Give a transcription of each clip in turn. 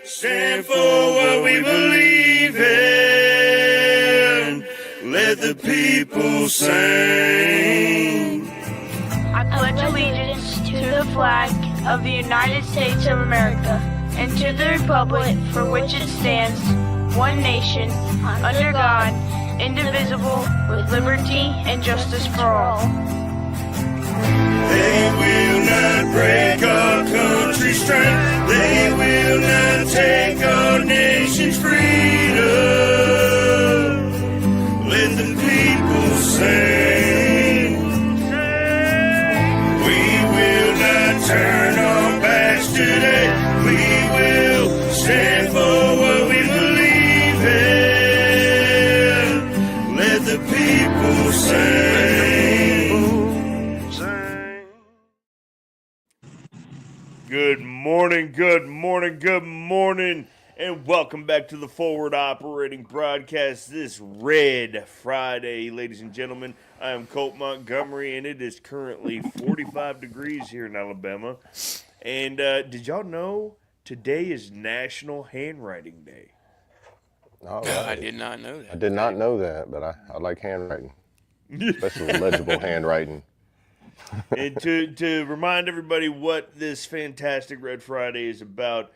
stand for what we believe in. Let the people sing. I pledge allegiance to the flag of the United States of America and to the republic for which it stands, one nation, under God, indivisible, with liberty and justice for all. They will not break our country's strength. They will not take our nation's freedom. Let the people sing. We will not turn our backs today. We will stand for what we believe in. Let the people sing. Good morning, and welcome back to the Forward Operating Broadcast this Red Friday, ladies and gentlemen. I am Colt Montgomery, and it is currently 45 degrees here in Alabama. And did y'all know today is National Handwriting Day? All right. I did not know that. I did not know that, but I like handwriting, especially legible handwriting. And to remind everybody what this fantastic Red Friday is about,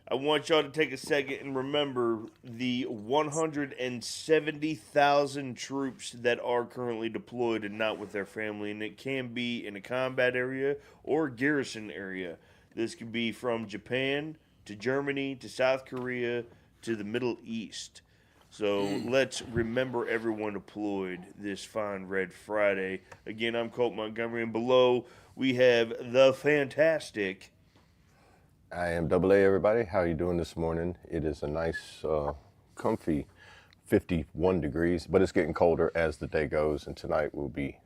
I want y'all to take a second and remember the 170,000 troops that are currently deployed and not with their family. And it can be in a combat area or garrison area. This could be from Japan to Germany to South Korea to the Middle East. So let's remember everyone deployed this fine Red Friday. Again, I'm Colt Montgomery, and below we have the fantastic. I am AA, everybody. How are you doing this morning? It is a nice, comfy 51 degrees, but it's getting colder as the day goes, and tonight will be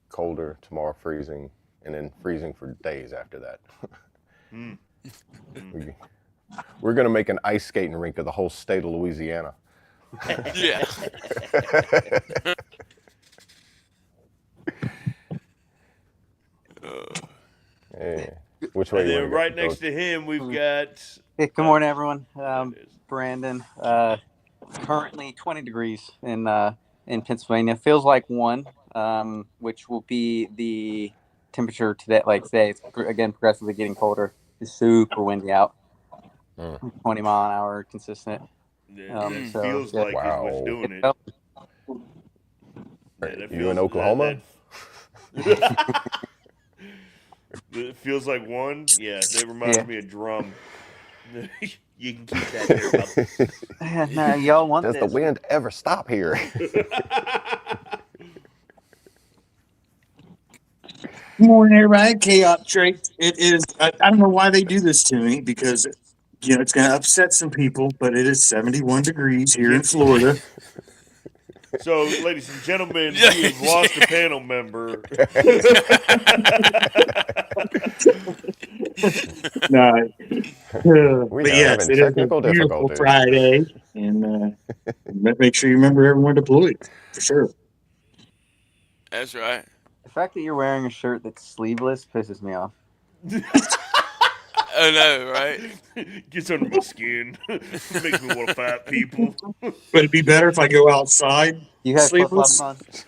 colder, tomorrow freezing, and then freezing for days after that. We're going to make an ice skating rink of the whole state of Louisiana. Yeah. Yeah. Which way And you then wanna go? right next to him, we've got. Hey, good morning, everyone. Brandon. Currently 20 degrees in Pennsylvania. Feels like 1, which will be the temperature today. Like today, it's again progressively getting colder. It's super windy out. 20 mile an hour consistent. It So, feels yeah. like is what's Wow. doing it. Yeah, that You in Oklahoma? It feels like 1. Yeah, that reminds me of drum. You can keep that there, No, y'all want Does this? the wind ever stop here? Good morning, everybody. Chaos Trace. It is. I don't know why they do this to me because, it's going to upset some people. But it is 71 degrees here in Florida. So, ladies and gentlemen, we have lost a panel member. No, We but are yes, having it is a technical beautiful difficulties. Friday, and make sure you remember everyone deployed for sure. That's right. The fact that you're wearing a shirt that's sleeveless pisses me off. I know, right? Gets under my skin. Makes me want to fight people. But it'd be better if I go outside You have flip-flops sleeveless.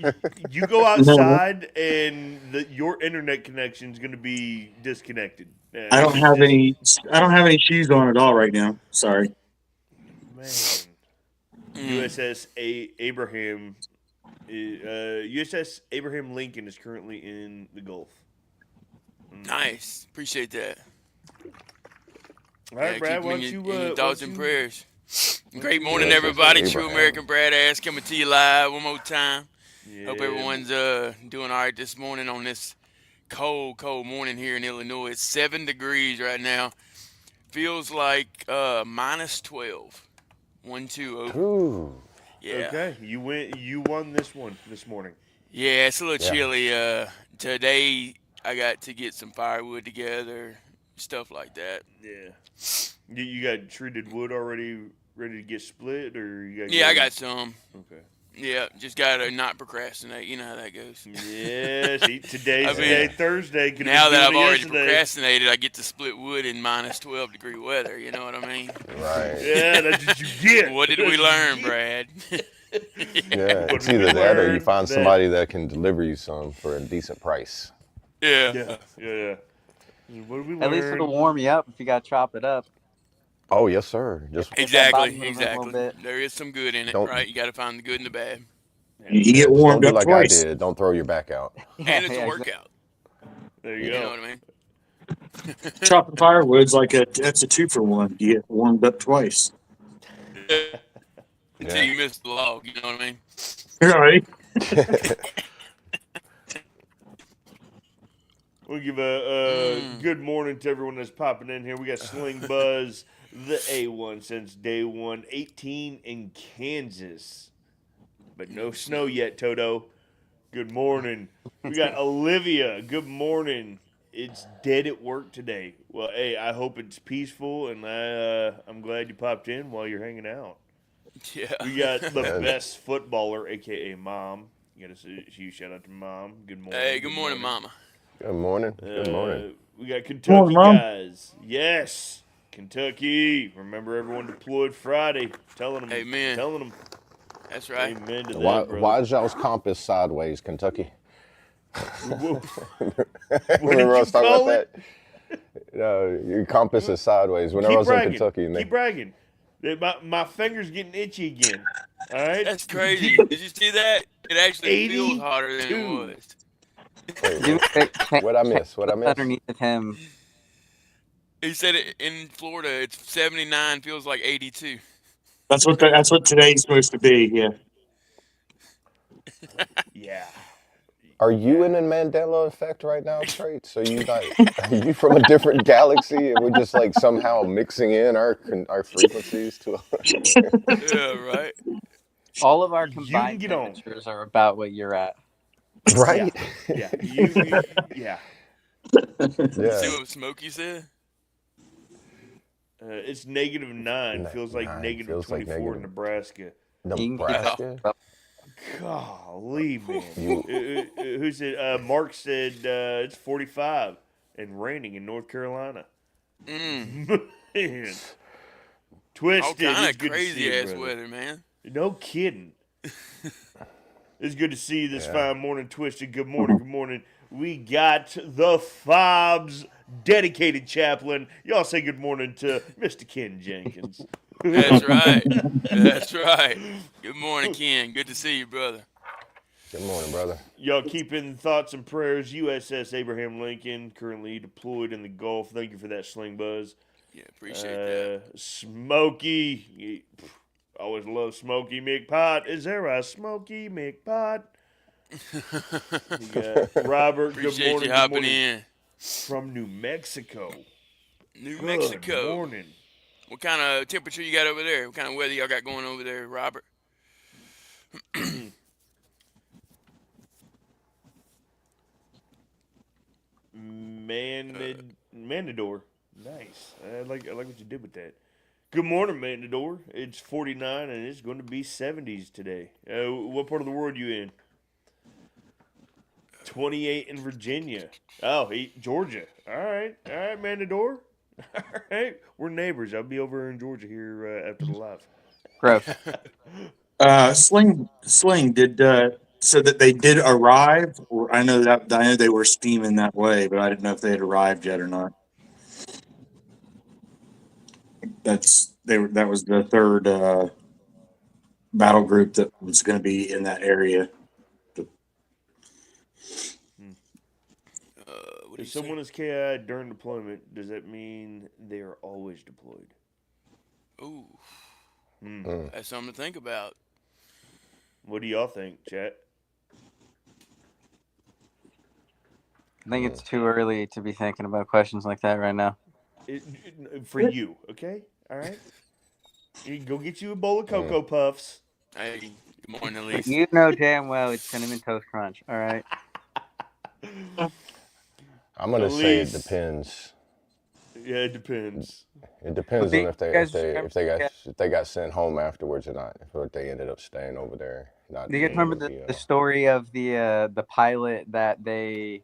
on? You go outside, and your internet connection is going to be disconnected. I don't have any. I don't have any shoes on at all right now. Sorry. Man, USS Abraham. USS Abraham Lincoln is currently in the Gulf. Nice. Appreciate that. All right, Brad, keep why in don't your, you... in your thoughts and prayers. Great you- morning, USS everybody. True Abraham. American Brad Ass coming to you live one more time. Yeah. Hope everyone's doing all right this morning on this cold morning here in Illinois. It's 7 degrees right now. Feels like minus 12. 1-2 over. Ooh. Yeah. Okay, you won this one this morning. Yeah, it's a little Yeah. chilly. Today I got to get some firewood together, stuff like that. Yeah. You got treated wood already ready to get split, or you got? Yeah, I got some. Okay. Yeah, just gotta not procrastinate. You know how that goes. Yeah, see, I today mean, Thursday. Could have now been that doing I've it already yesterday. procrastinated, I get to split wood in minus 12-degree weather. You know what I mean? Right. Yeah, that's what you get. What did we That's what you learn, get. Brad? Yeah, What it's did we either that or you learn? find That somebody that can deliver you some for a decent price. Yeah. yeah. What did we At least it'll learn? warm you up if you got to chop it up. Oh, yes, sir. Just Get that body Exactly. movement a little Exactly. bit. There is some good in it, don't, right? You got to find the good and the bad, You yeah, get just don't warmed do up like I twice. did. Don't throw your back out. and it's a Exactly. workout. There you You go. know what I mean? Chopping firewood's that's a 2-for-1. You get warmed up twice. Until you miss the log. You know what I mean? Right. We'll give a good morning to everyone that's popping in here. We got Sling Buzz, the A1 since day one, 18 in Kansas. But no snow yet, Toto. Good morning. We got Olivia. Good morning. It's dead at work today. Well, hey, I hope it's peaceful, and I'm glad you popped in while you're hanging out. Yeah. We got the Yeah. best footballer, a.k.a. Mom. You got to huge shout out to Mom. Good morning. Hey, good morning, Mama. Good morning. Good morning. We got Kentucky Morning, Mom. guys. Yes, Kentucky. Remember everyone deployed Friday. Telling them. Amen. Telling them. That's right. Amen to Why, that, brother. why is y'all's compass sideways, Kentucky? What Remember did us you talking call about it? that? Your compass is sideways. Whenever I Keep was in bragging. Kentucky, and Keep bragging. My finger's getting itchy again. All right. That's crazy. Did you see that? It actually feels 82. hotter than it was. wait, Do what I miss? What I miss? underneath of him. He said it in Florida. It's 79. Feels like 82. That's what today's supposed to be. Yeah. Yeah. Are you in a Mandela effect right now, Traits? Are you from a different galaxy, and we're just like somehow mixing in our frequencies to? Yeah, right. All of our You can combined get on. temperatures are about what you're at. Right? Yeah. Yeah. Yeah. See what Smokey said? It's -9. Feels like 9. Feels like -24 in negative. Nebraska. Nebraska. Golly, man. You- Who said? Mark said it's 45 and raining in North Carolina. Man. All Twisted. kind It's of good to see crazy you, ass brother. weather, man. No kidding. It's good to see you this Yeah. fine morning, Twisted. Good morning. Good morning. We got the F.O.B's dedicated chaplain. Y'all say good morning to Mr. Ken Jenkins. That's right. That's right. Good morning, Ken. Good to see you, brother. Good morning, brother. Y'all keep in thoughts and prayers. USS Abraham Lincoln, currently deployed in the Gulf. Thank you for that, Sling Buzz. Yeah, appreciate that. Smokey. Always love Smokey McPot. Is there a Smokey McPot? We got Robert. Good Appreciate morning. you Good hopping morning. in. From New Mexico. New Good Mexico. morning. What kind of temperature you got over there? What kind of weather y'all got going over there, Robert? Mandador. Nice. I like what you did with that. Good morning, Mandador. It's 49 and it's going to be 70s today. What part of the world you in? 28 in Virginia. Oh, Georgia. All right, Mandador. All right, we're neighbors. I'll be over in Georgia here after the live. Gross. Sling did so that they did arrive. Or I know they were steaming that way, but I didn't know if they had arrived yet or not. That was the third battle group that was going to be in that area. What do you If someone say? is KI during deployment, does that mean they are always deployed? Ooh, Mm. that's something to think about. What do y'all think, chat? I think it's too early to be thinking about questions like that right now. For you, okay? All right? You can go get you a bowl of Cocoa Puffs. Hey, good morning, Elise. You know damn well it's Cinnamon Toast Crunch, all right? I'm gonna say it Elise. depends. Yeah, it depends. It depends Do on you if they guys remember? if they got sent home afterwards or not. If they ended up staying over there, not Do you guys remember doing the story of the pilot that they,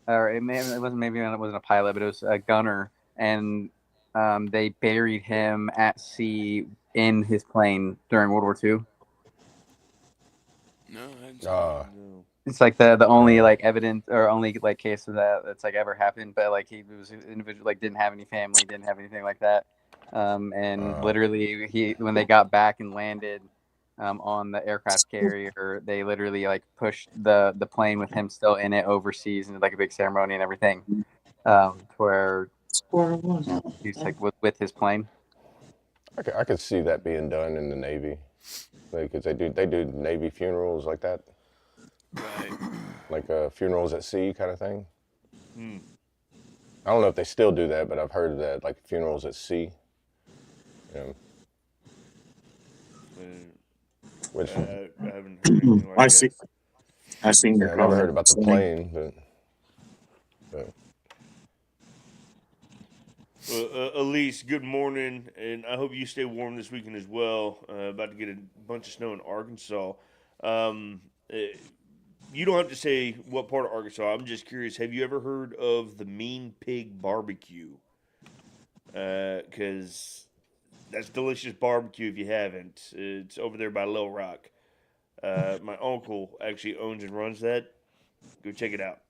or it wasn't, maybe it wasn't a pilot, but it was a gunner, and they buried him at sea in his plane during World War II. No, I hadn't seen that. No. It's like the only like evidence or only like case of that's like ever happened, but like he was an individual, like didn't have any family, didn't have anything like that, and literally when they got back and landed on the aircraft carrier, they literally like pushed the plane with him still in it overseas and did like a big ceremony and everything, where he's like with his plane. I could see that being done in the Navy, because they do Navy funerals like that. Right. Like funerals at sea kind of thing. I don't know if they still do that, but I've heard of that, like funerals at sea. Which I haven't heard anything like that. I seen your I comment. never heard about the plane, but Well, Elise, good morning, and I hope you stay warm this weekend as well. About to get a bunch of snow in Arkansas. You don't have to say what part of Arkansas. I'm just curious. Have you ever heard of the Mean Pig Barbecue? Because that's delicious barbecue if you haven't. It's over there by Little Rock. My uncle actually owns and runs that. Go check it out.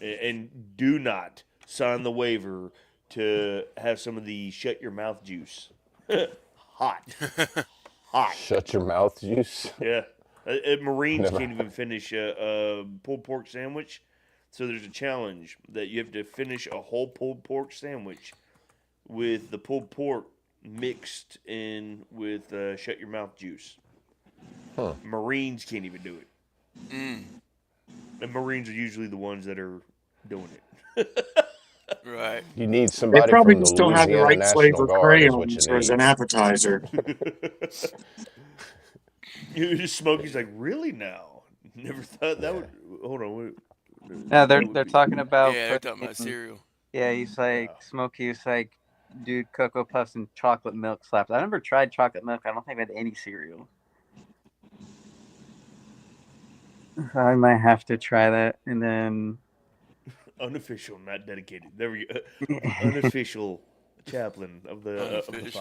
And do not sign the waiver to have some of the shut your mouth juice. Hot. shut your mouth juice. Yeah. Marines can't even finish a pulled pork sandwich. So there's a challenge that you have to finish a whole pulled pork sandwich with the pulled pork mixed in with shut your mouth juice. Marines can't even do it. And Marines are usually the ones that are doing it. Right. You need They somebody probably from the just don't have the Louisiana right National flavor Guard is what crayons you as need. an appetizer. Smokey's like, really now? Never thought that would. Hold on. Wait. Yeah, they're talking about. Yeah, they're talking about cereal. Yeah, he's like Smokey. He's like, dude, Cocoa Puffs and chocolate milk slaps. I never tried chocolate milk. I don't think I had any cereal. I might have to try that, and then Unofficial, not dedicated. There we go. Unofficial chaplain of the F.O.B.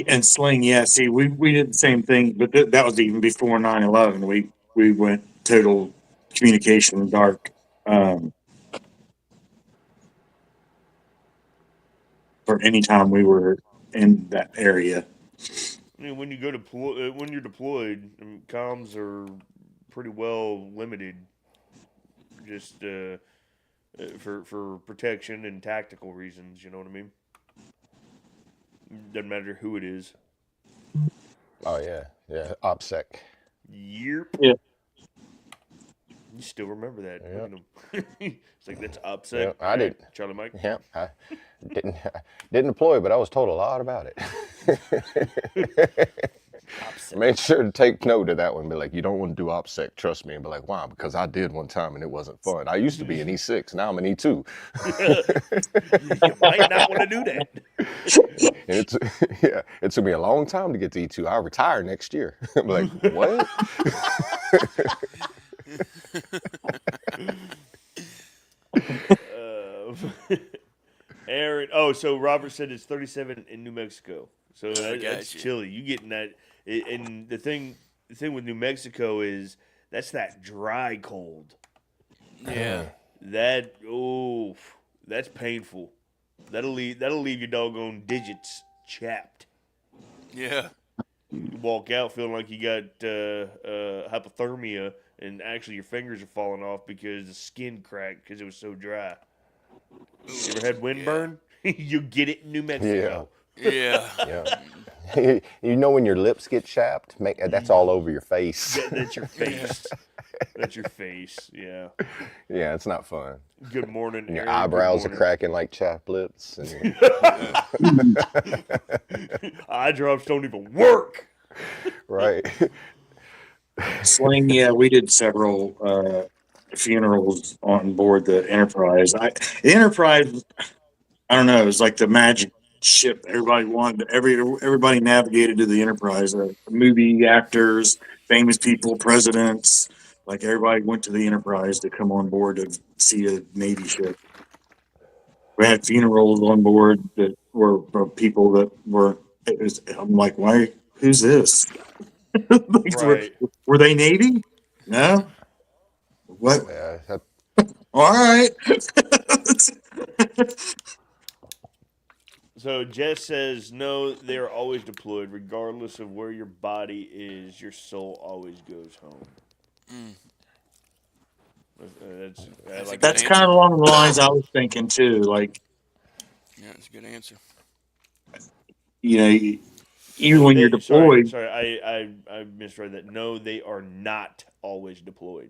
And Sling, yeah. See, we did the same thing, but that was even before 9/11. We went total communication dark for any time we were in that area. I mean, when you go when you're deployed, comms are pretty well limited, just for protection and tactical reasons. You know what I mean? Doesn't matter who it is. Oh yeah, OPSEC. Yep. Yeah. You still remember that? Yep. Look at him. It's like that's OPSEC. Yep, I did. Charlie Mike. Yeah, I didn't deploy, but I was told a lot about it. Made sure to take note of that one. Be like, you don't want to do OPSEC, trust me. And be like, why? Because I did one time and it wasn't fun. I used to be an E6, now I'm an E2. You might not want to do that. And it took me a long time to get to E2. I retire next year. I'm like, what? Aaron, so Robert said it's 37 in New Mexico. So that's chilly. You getting that? And the thing with New Mexico is that's that dry cold. Yeah. That's painful. That'll leave your doggone digits chapped. Yeah. You walk out feeling like you got hypothermia, and actually your fingers are falling off because the skin cracked because it was so dry. You ever had windburn? You get it in New Mexico. Yeah. Yeah. You know when your lips get chapped? That's all over your face. That's your face. That's your face. Yeah. Yeah, it's not fun. Good morning. And your Aaron. eyebrows are cracking like chapped lips. And eye drops don't even work. Right. Sling, yeah, we did several funerals on board the Enterprise. The Enterprise, I don't know, it was like the magic ship. Everybody wanted. Everybody navigated to the Enterprise. Movie actors, famous people, presidents, like everybody went to the Enterprise to come on board to see a Navy ship. We had funerals on board that were for people that were. I'm like, why? Who's this? Like, Right. were they Navy? No. What? Yeah, All right. So Jess says, no, they are always deployed. Regardless of where your body is, your soul always goes home. That's I a like good That's that. kind answer. of along the lines I was thinking too. Like, Yeah, that's a good answer. you know, even No, when you're they, sorry, deployed, sorry, I misread that. No, they are not always deployed.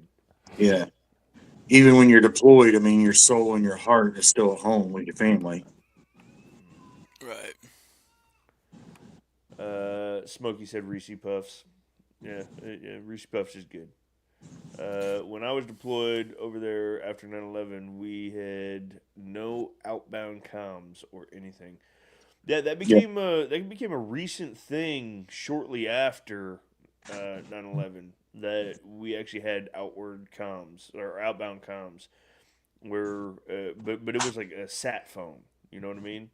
yeah, even when you're deployed, I mean, your soul and your heart is still at home with your family. Right. Smokey said Reese Puffs. Yeah, Reese Puffs is good. When I was deployed over there after 9/11, we had no outbound comms or anything. Yeah, Yeah. that became a recent thing shortly after 9/11 that we actually had outward comms or outbound comms where but it was like a sat phone. You know what I mean?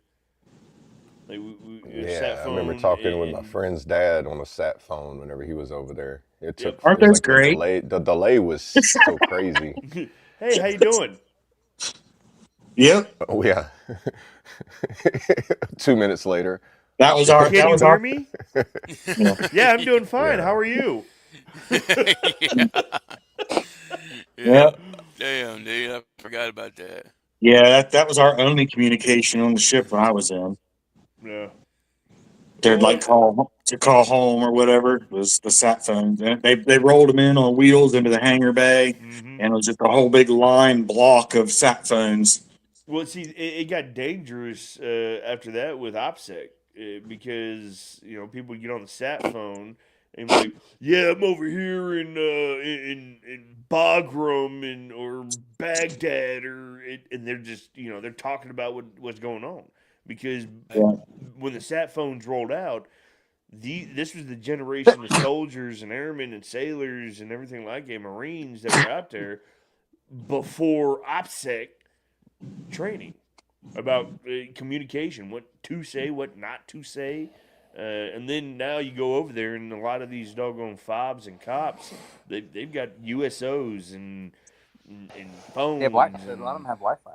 Like a sat yeah. I remember phone talking with my and friend's dad on a sat phone whenever he was over there. It yep. took. Aren't It was those like the great? delay. The delay was so crazy. Hey, how you doing? Yep. Oh yeah. 2 minutes later. That was our. Can That you was hear our. me? Yeah. Yeah, I'm doing fine. How Yeah. are you? Yeah. Yeah. Yeah. Damn, dude. I forgot about that. Yeah. That was our only communication on the ship when I was in. Yeah. They'd Well, like call home or whatever was the sat phone. They rolled them in on wheels into the hangar bay, mm-hmm. and it was just a whole big line block of sat phones. Well, see, it got dangerous after that with OPSEC because people would get on the sat phone and be like, "Yeah, I'm over here in Bagram and or Baghdad and they're just they're talking about what's going on because Yeah. when the sat phones rolled out, this was the generation of soldiers and airmen and sailors and everything like it, Marines that were out there before OPSEC training about communication, what to say, what not to say. And then now you go over there, and a lot of these doggone FOBs and cops, they've got USOs and They have phones, Wi-Fi. A lot of and them have Wi-Fi.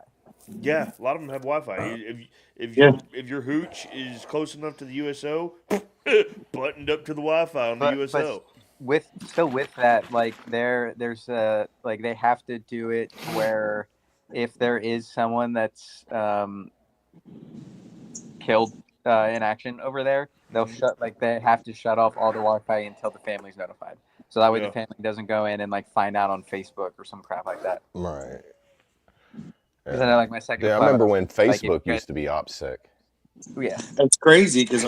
yeah, a lot of them have Wi-Fi. If Yeah. your hooch is close enough to the USO, buttoned up to the Wi-Fi on the But USO. with that, like there's like they have to do it to where if there is someone that's killed in action over there, they'll they have to shut off all the Wi-Fi until the family's notified. So that way the Yeah. family doesn't go in and like find out on Facebook or some crap like that. Right. Because I know Yeah. like my second Yeah. I deployment, remember when like if Facebook you guys, used to be OPSEC. yeah, That's crazy because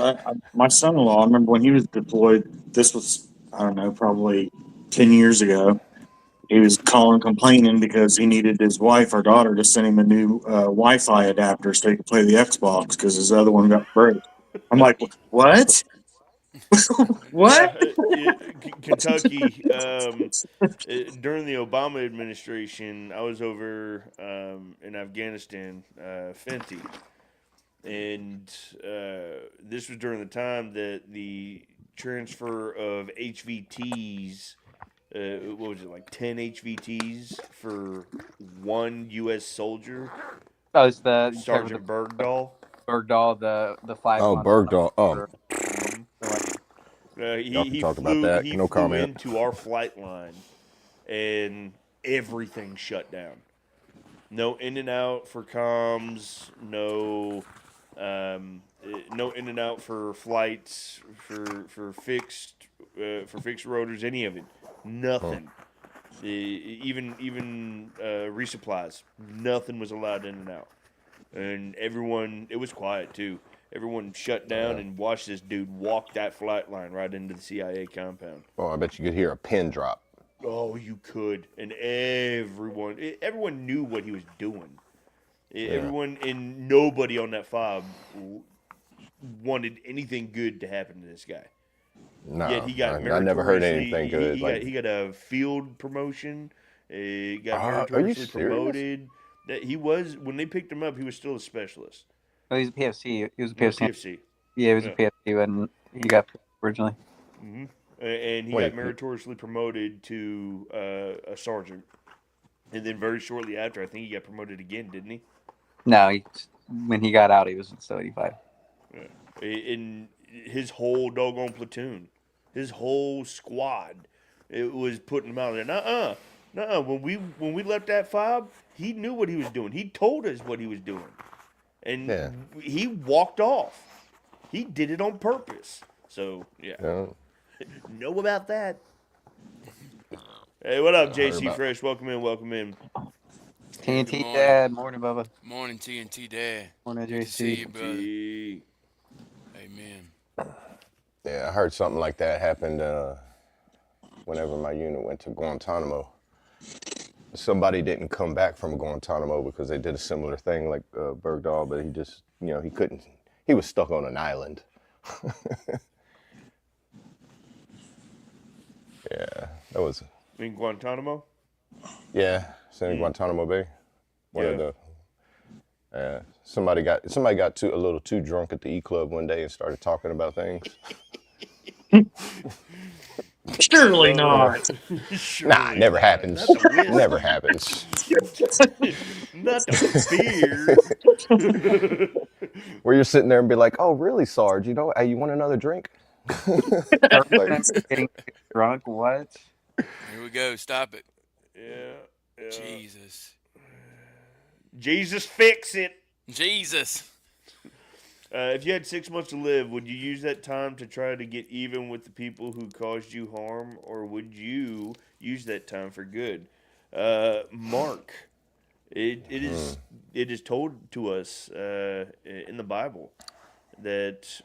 my son-in-law, I remember when he was deployed. This was, I don't know, probably 10 years ago. He was calling complaining because he needed his wife or daughter to send him a new Wi-Fi adapter so he could play the Xbox because his other one got broke. I'm like, what? What? Yeah, Kentucky. During the Obama administration, I was over in Afghanistan, Fenty, and this was during the time that the transfer of HVTs. What was it like 10 HVTs for one U.S. soldier, oh, it's the Sergeant Bergdahl. Bergdahl, the five Oh, month Bergdahl. Mm-hmm. like, Y'all can talk about that. He No flew comment. into our flight line and everything shut down. No in and out for comms. No in and out for flights for fixed rotors. Any of it. Nothing. Even resupplies. Nothing was allowed in and out. And everyone, it was quiet too. Everyone shut down and watched this dude walk that flight line right into the CIA compound. Oh, I bet you could hear a pin drop. Oh, you could, and everyone knew what he was doing. Yeah. Everyone and nobody on that fob wanted anything good to happen to this guy. Yet No, he got I never heard anything good. he got a field promotion. He got are you meritoriously serious? promoted. That he was when they picked him up, he was still a specialist. Oh, he's a PFC. He was a No PFC. PFC. Yeah, he was a Yeah. PFC when he got originally. hmm And he got Wait, meritoriously promoted to a sergeant. And then very shortly after, I think he got promoted again, didn't he? No, when he got out, he was still 85. Yeah. In his whole doggone platoon, his whole squad, it was putting him out there. Nuh-uh. When we left that fob, he knew what he was doing. He told us what he was doing, and Yeah. he walked off. He did it on purpose. So yeah, Yeah. know about that. Hey, what up, I heard JC about. Fresh? Welcome in. Hey, good TNT morning. Dad, morning, Bubba. Morning, TNT Dad. Morning, Good to see JC. you, brother. Gee. Amen. Yeah, I heard something like that happened whenever my unit went to Guantanamo. Somebody didn't come back from Guantanamo because they did a similar thing like Bergdahl, but he just, he couldn't. He was stuck on an island. Yeah, that was. In Guantanamo. Yeah, it's in Guantanamo Bay. One of Yeah. the. Somebody got a little too drunk at the E Club one day and started talking about things. Surely not. Nah, it never happens. Not the whiskey. Never happens. Not the beer. Where you're sitting there and be like, "Oh, really, Sarge? Hey, you want another drink?" Like, Getting drunk? What? Here we go. Stop it. Yeah. Jesus. Jesus, fix it. Jesus. If you had 6 months to live, would you use that time to try to get even with the people who caused you harm, or would you use that time for good? Mark, it is told to us in the Bible that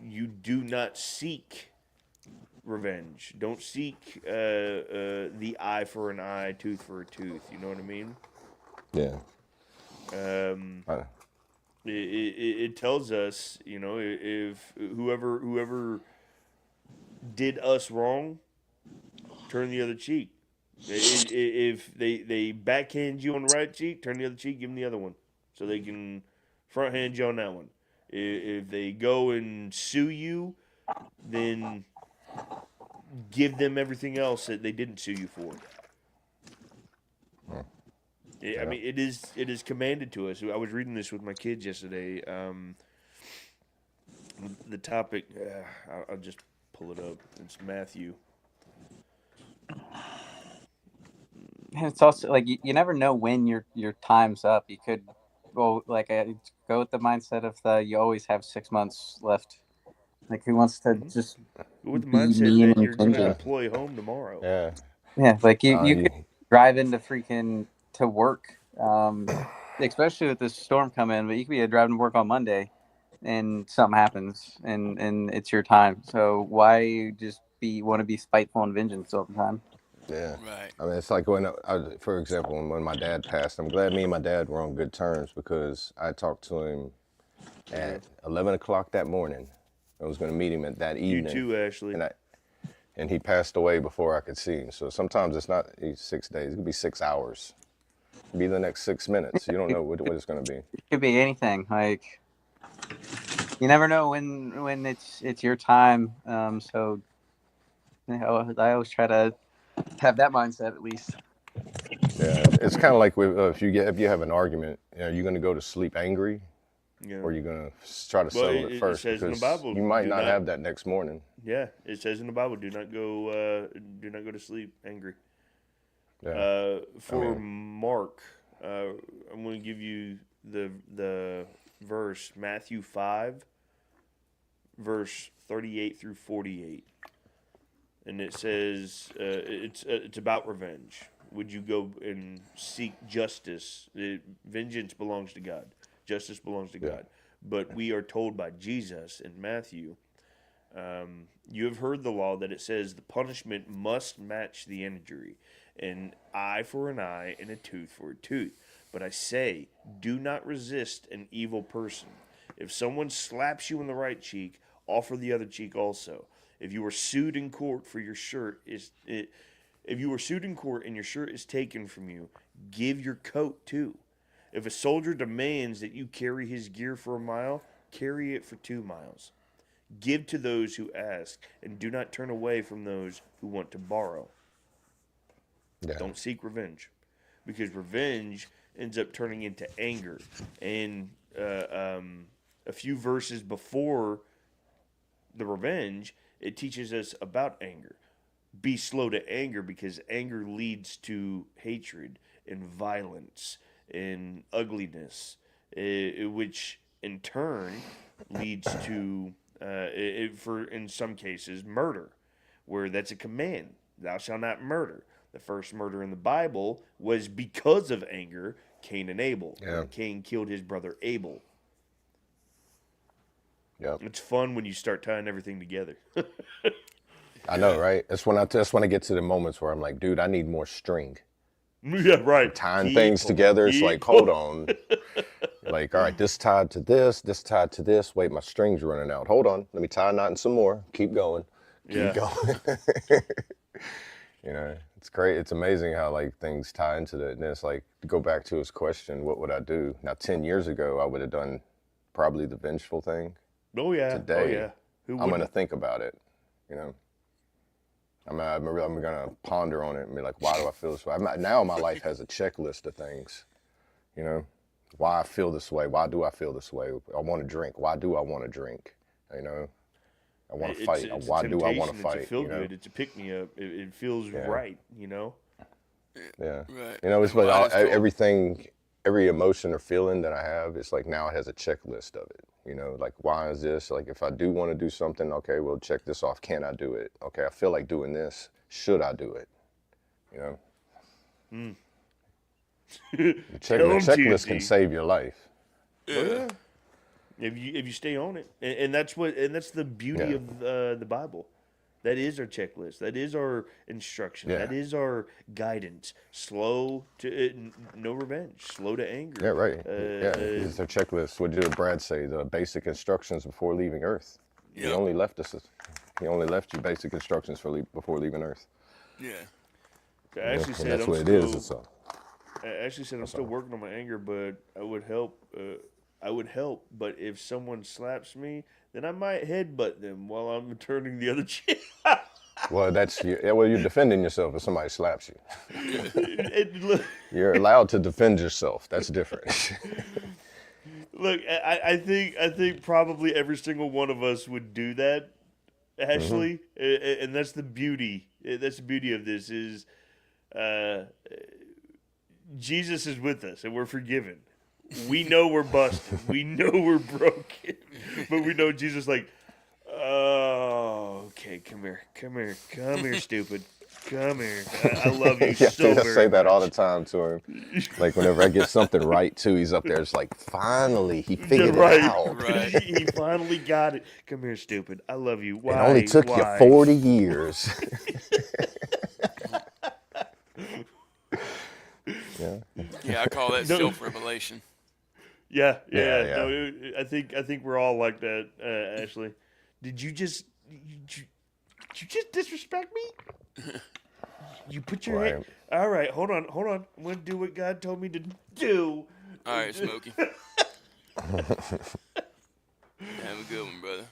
you do not seek revenge. Don't seek the eye for an eye, tooth for a tooth. You know what I mean? yeah. It tells us, if whoever did us wrong, turn the other cheek. If they backhand you on the right cheek, turn the other cheek, give them the other one, so they can front hand you on that one. If they go and sue you, then give them everything else that they didn't sue you for. I mean, it is commanded to us. I was reading this with my kids yesterday. The topic, I'll just pull it up. It's Matthew. And it's also like you never know when your time's up. You could go go with the mindset of you always have 6 months left. Like who wants to just With the be mindset mean that and you're going to stingy? deploy home tomorrow. Yeah. Yeah, like you You, could drive into to work, especially with this storm coming. But you could be driving to work on Monday, and something happens, and it's your time. So why just want to be spiteful and vengeance all the time? yeah. Right. I mean, it's like for example, when my dad passed, I'm glad me and my dad were on good terms because I talked to him at 11 o'clock that morning. I was going to meet him at that You evening. too, Ashley. And he passed away before I could see him. So sometimes it's not 6 days. It could be 6 hours. It could be the next 6 minutes. You don't know what it's going to be. It could be anything. Like you never know when it's your time. So I always try to have that mindset at least. Yeah, it's kind of like if you have an argument, you're going to go to sleep angry, Yeah. or you're going to try to settle it first says in the because Bible, you might do not not- have that next morning. Yeah, it says in the Bible, do not go to sleep angry. Yeah. For Mark, I'm going to give you the verse, Matthew 5, verse 38 through 48. And it says, it's about revenge. Would you go and seek justice? Vengeance belongs to God. Justice belongs to God. But we are told by Jesus in Matthew, You have heard the law that it says the punishment must match the injury, an eye for an eye and a tooth for a tooth. But I say, do not resist an evil person. If someone slaps you in the right cheek, offer the other cheek also. If you are sued in court for your shirt if you are sued in court and your shirt is taken from you, give your coat too. If a soldier demands that you carry his gear for a mile, carry it for 2 miles. Give to those who ask, and do not turn away from those who want to borrow. Yeah. Don't seek revenge, because revenge ends up turning into anger. And a few verses before the revenge, it teaches us about anger. Be slow to anger, because anger leads to hatred and violence and ugliness, which in turn leads to, for in some cases, murder, where that's a command. Thou shalt not murder. The first murder in the Bible was because of anger, Cain and Abel. Yeah. When Cain killed his brother Abel. Yep. It's fun when you start tying everything together. I know, right? That's when I get to the moments where I'm like, dude, I need more string. Yeah, right. Tying things together, it's like, hold on. Like, all right, this tied to this tied to this. Wait, my string's running out. Hold on, let me tie a knot in some more. Keep going. Keep going. You know, it's great. It's amazing how like things tie into that. And then it's like, to go back to his question, what would I do? Now, 10 years ago, I would have done probably the vengeful thing. Oh, yeah. Today, Who I'm going to wouldn't? think about it, you know. I'm going to ponder on it and be like, why do I feel this way? Now my life has a checklist of things, you know, why I feel this way. Why do I feel this way? I want to drink. Why do I want to drink? You know, I want to fight. It's Why a do I want to temptation, fight? It's a feel You know? good. It's a pick-me-up. It feels right, you know? Yeah. Right. You know, it's Well, like I was everything, every emotion or feeling that I have, it's like now it has a checklist of it. You know, like, why is this? Like, if I do want to do something, okay, well, check this off. Can I do it? Okay, I feel like doing this. Should I do it? You know? The checklist can save your life. Yeah. If you stay on it, and that's the beauty of the Bible. That is our checklist. That is our instruction. Yeah. That is our guidance. Slow to no revenge. Slow to anger. Yeah, right. It's their checklist. What did Brad say? The basic instructions before leaving Earth. He Yep. only left you basic instructions before leaving Earth. Yeah. I actually And said that's I'm what still, it is. It's I actually said I'm still working on my anger, but I would help. But if someone slaps me, then I might headbutt them while I'm turning the other cheek. well, you're defending yourself if somebody slaps you. Look, You're allowed to defend yourself. That's different. look, I think probably every single one of us would do that, Ashley, and that's the beauty. That's the beauty of this is, Jesus is with us, and we're forgiven. We know we're busted. We know we're broken, but we know Jesus. Like, oh, okay, come here, stupid, come here. I love you Yeah, so I very say that much. all the time to him. Like whenever I get something right too, he's up there. It's like, finally, he figured right. it out. Right. He finally got it. Come here, stupid. I love you. Why? It only took you Why? 40 years. Yeah. Yeah, I call that No. self-revelation. Yeah. Yeah. No, I think we're all like that, Ashley. Did you just disrespect me? You put your hand. All right, hold on. I'm gonna do what God told me to do. All right, Smokey. Have a good one, brother.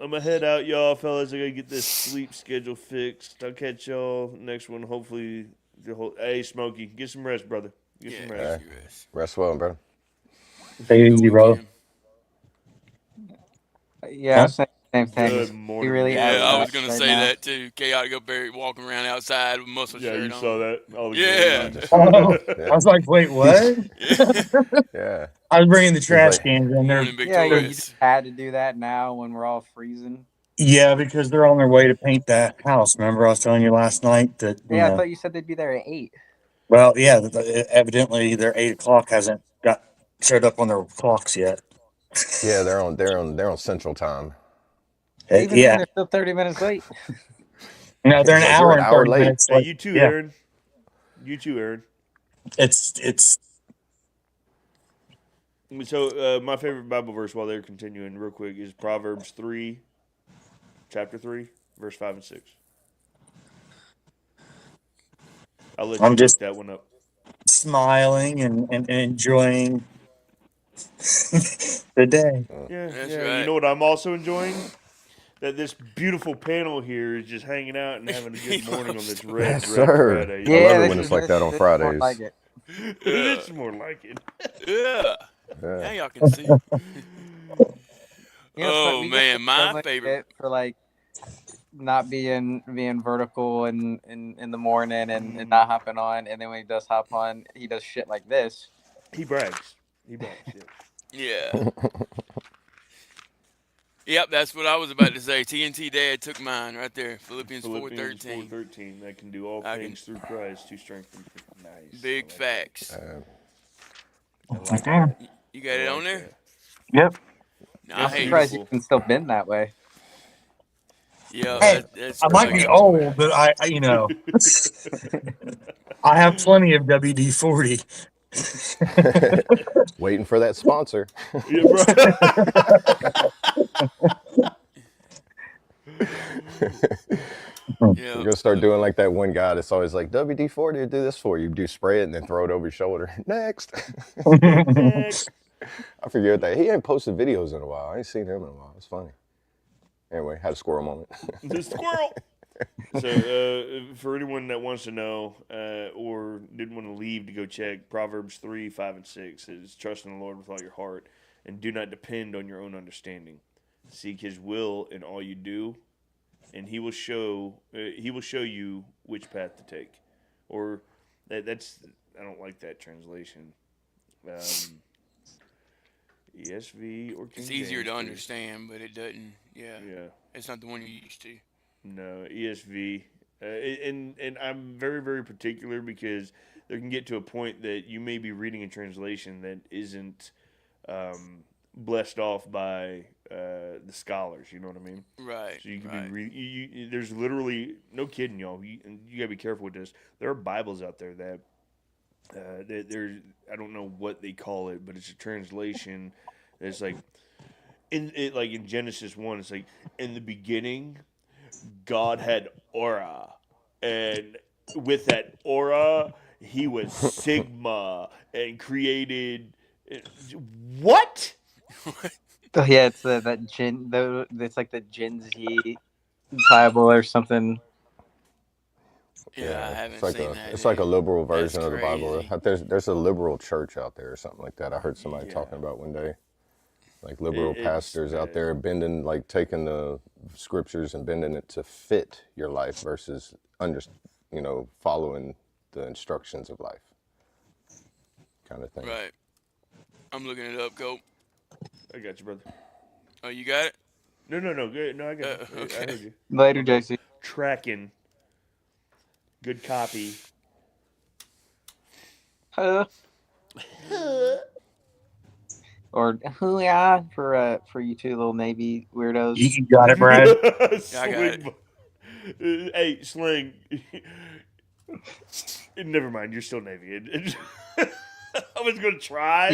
I'm gonna head out, y'all, fellas. I gotta get this sleep schedule fixed. I'll catch y'all next one. Hopefully, hey, Smokey, get some rest, brother. Get some rest. you rest. Rest well, bro. Take it Good easy, bro. weekend. Yeah, Huh? same thing. Good He morning. really man. Yeah, I out was gonna right say now. that too. Chaotic up there walking around outside with muscle Yeah, shirt you on. saw that. All the Yeah. green. Oh, Yeah. I was like, wait, what? Yeah. I was bringing the trash like- cans in there. Morning, Yeah, you Victorious. just had to do that now when we're all freezing. Yeah, because they're on their way to paint that house. Remember, I was telling you last night that. Yeah, I thought you said they'd be there at 8. Well, yeah, evidently their 8 o'clock hasn't showed up on their clocks yet. Yeah, they're on Central Time. Even then, Yeah. they're still 30 minutes late. No, they're He's an like, you're hour an and hour 30 late. minutes. Hey, Like, you too, yeah, Aaron. You too, Aaron. it's So, my favorite Bible verse while they're continuing, real quick, is Proverbs 3, chapter 3, verse 5 and 6. I'll let I'm you look just that one up. smiling and enjoying the day. Yeah, That's yeah. You right. know what I'm also enjoying? That this beautiful panel here is just hanging out and having a good morning on this Yes, Red sir. Friday. You I know what love Yeah, it I when this it's is mean? like that on this is more like Fridays. it. Yeah. It's more like it. Yeah. Yeah. Now y'all can see. You know, it's funny. Oh We get man, so my much favorite. shit for like not being vertical in the morning and not hopping on, and then when he does hop on, he does shit like this. He brags. Yeah. Yeah. Yep, that's what I was about to say. TNT Dad took mine right there. Philippians Philippians 4:13. 4:13. That can do all I can. things through Christ who strengthens me. Nice. I Big like that. facts. I like Okay. that. You I got it on like there? that. Yep. Nah, I'm It's hey, surprised you beautiful. can still bend that way. yeah, Hey, that's I because might I be got old, but I have plenty of WD 40. Waiting for that sponsor. Yeah, bro. We're yeah. gonna start doing like that one guy that's always like WD-40 to do this for you. Do spray it and then throw it over your shoulder. Next. Next. I forget that. He ain't posted videos in a while. I ain't seen him in a while. It's funny. Anyway, had a squirrel moment. The squirrel. So, for anyone that wants to know or didn't want to leave to go check, Proverbs 3, 5, and 6 is trust in the Lord with all your heart and do not depend on your own understanding. Seek his will in all you do, and he will show you which path to take. Or that's I don't like that translation. ESV or King It's easier James, to please. understand, but it doesn't. Yeah. Yeah. It's not the one you're used to. No, ESV. And I'm very, very particular because there can get to a point that you may be reading a translation that isn't blessed off by the scholars. You know what I mean? Right. So you could be Right. there's literally no kidding, y'all. You gotta be careful with this. There are Bibles out there that there's I don't know what they call it, but it's a translation that's like in Genesis 1. It's like in the beginning God had aura, and with that aura, he was Sigma and created. What? Oh, yeah, it's that Gen. It's like the Gen Z Bible or something. Yeah, I It's haven't like seen that, it's like a dude. liberal That's version of the Bible. crazy. There's a liberal church out there or something like that. I heard somebody Yeah, talking about one day. Like liberal it's pastors out there bending, like taking the scriptures and bending it to fit your life versus following the instructions of life, kind of thing. Right. I'm looking it up, Cope. I got you, brother. Oh, you got it? No, good. No, I got you. I Okay. heard you. Later, My bad. JC. Tracking. Good copy. Huh. Or yeah for you two little Navy weirdos. You got it, Brad. Yeah, I got it. Sling. Hey, Sling. Never mind. You're still Navy. I was gonna try.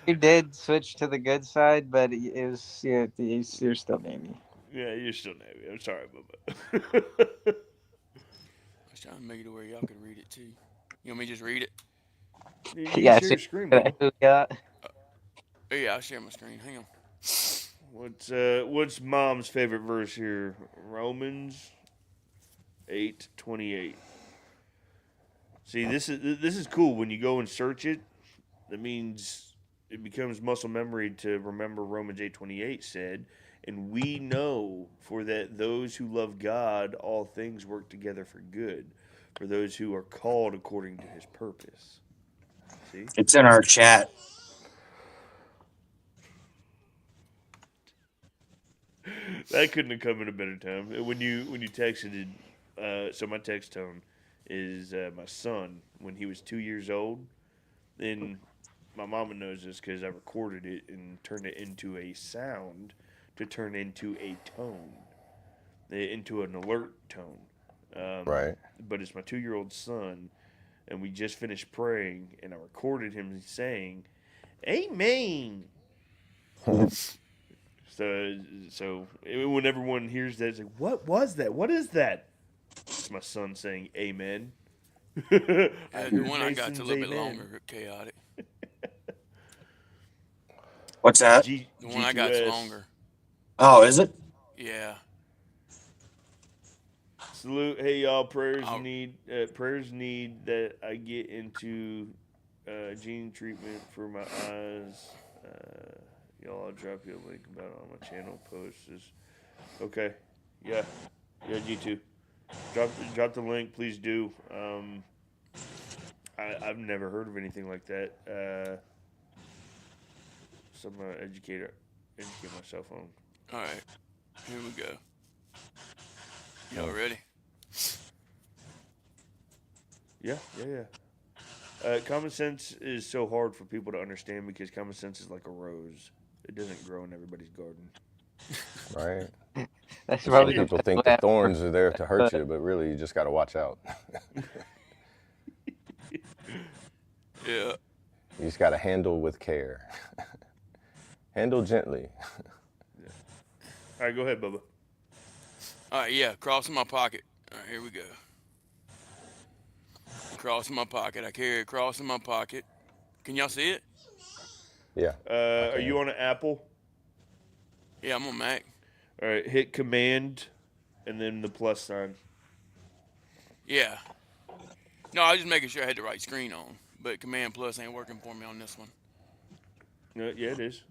You did switch to the good side, but it was you're still Navy. Yeah, you're still Navy. I'm sorry, Bubba. I was trying to make it to where y'all could read it too. You want me to just read it? You can Yeah, share so your screen, Bubba. Oh yeah, I'll share my screen. Hang on. What's Mom's favorite verse here? Romans 8:28. See, this is cool. When you go and search it, that means it becomes muscle memory to remember Romans 8:28 said, and we know for that those who love God, all things work together for good, for those who are called according to His purpose. See, It's in our chat. that couldn't have come at a better time. When you texted it, so my text tone is my son when he was 2 years old. Then my mama knows this because I recorded it and turned it into a sound to turn into a tone. into an alert tone. Right. But it's my 2-year-old son, and we just finished praying, and I recorded him saying, "Amen." So when everyone hears that, it's like, "What was that? What is that?" It's my son saying, "Amen." I The heard one I got's a Mason's little bit amen. longer, chaotic. What's that? The one I got's G2S. longer. Oh, is it? Yeah. Salute, hey y'all. Prayers I'll- need that I get into gene treatment for my eyes. Y'all, I'll drop you a link about it on my channel posts. Okay, yeah, G2. Drop the link, please do. I've never heard of anything like that. So I'm gonna educate myself on. All right. Here we go. Y'all ready? Yeah. Common sense is so hard for people to understand because common sense is like a rose. It doesn't grow in everybody's garden. Right. That's Some probably people think the thorns are there to hurt you, but really you just got to watch out. Yeah. You just got to handle with care. Handle gently. All right, go ahead, Bubba. All right, yeah, cross in my pocket. All right, here we go. Cross in my pocket. I carry a cross in my pocket. Can y'all see it? Yeah. Are you on an Apple? Yeah, I'm on Mac. All right, hit Command and then the plus sign. Yeah. No, I was just making sure I had the right screen on, but Command Plus ain't working for me on this one. Yeah, it is.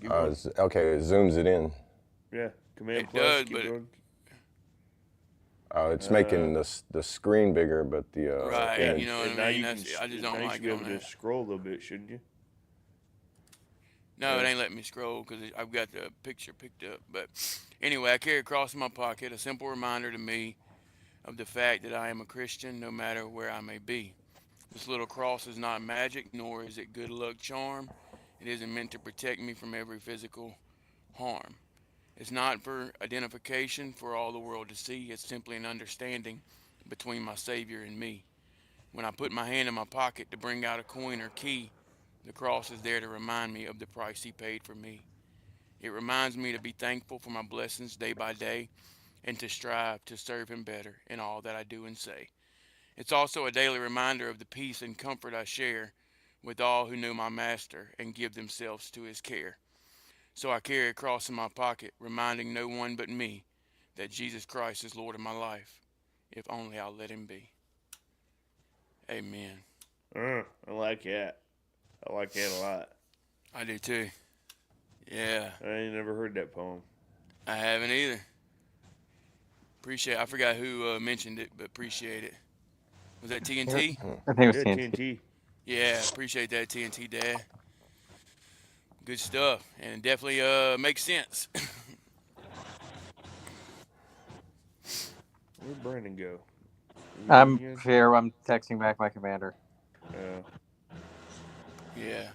Keep going. Okay, it zooms it in. Yeah, Command It plus. does, Keep but going. It's making the screen bigger, but the Right, image. you know what And I now mean? you That's, I just now don't you like should be it able on to that. scroll a little bit, shouldn't you? No, it ain't letting me scroll because I've got the picture picked up. But anyway, I carry a cross in my pocket, a simple reminder to me of the fact that I am a Christian no matter where I may be. This little cross is not magic, nor is it good luck charm. It isn't meant to protect me from every physical harm. It's not for identification for all the world to see. It's simply an understanding between my Savior and me. When I put my hand in my pocket to bring out a coin or key, the cross is there to remind me of the price He paid for me. It reminds me to be thankful for my blessings day by day and to strive to serve Him better in all that I do and say. It's also a daily reminder of the peace and comfort I share with all who know my Master and give themselves to His care. So I carry a cross in my pocket, reminding no one but me that Jesus Christ is Lord of my life, if only I'll let Him be. Amen. I like that. I like that a lot. I do too. Yeah, I ain't never heard that poem. I haven't either. Appreciate it. I forgot who mentioned it, but appreciate it. Was that TNT? I think it was Yeah, TNT. TNT. Yeah, appreciate that, TNT Dad. Good stuff, and definitely makes sense. Where'd Brandon go? I'm here. I'm texting back my commander. Yeah.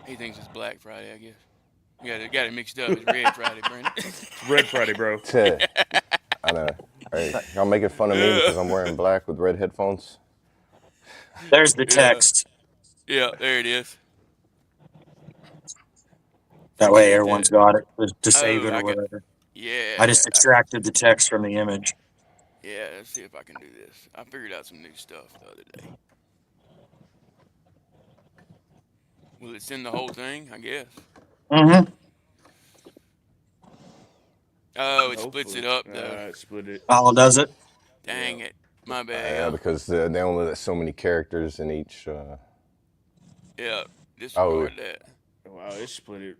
He thinks it's Black Friday, I guess. You got it mixed up. It's Red Friday, Brandon. Red Friday, bro. I know. Hey, y'all making fun of me because I'm wearing black with red headphones? There's the text. Yeah, there it is. That way everyone's got it to save it I or got- whatever. Yeah. I just extracted the text from the image. Yeah, let's see if I can do this. I figured out some new stuff the other day. Will it send the whole thing? I guess. Mm-hmm. Oh, it splits it up, though. It split it. Oh, does it? Dang it. My bad. Yeah, because they only let so many characters in each. Yeah, disregard that. Wow, it split it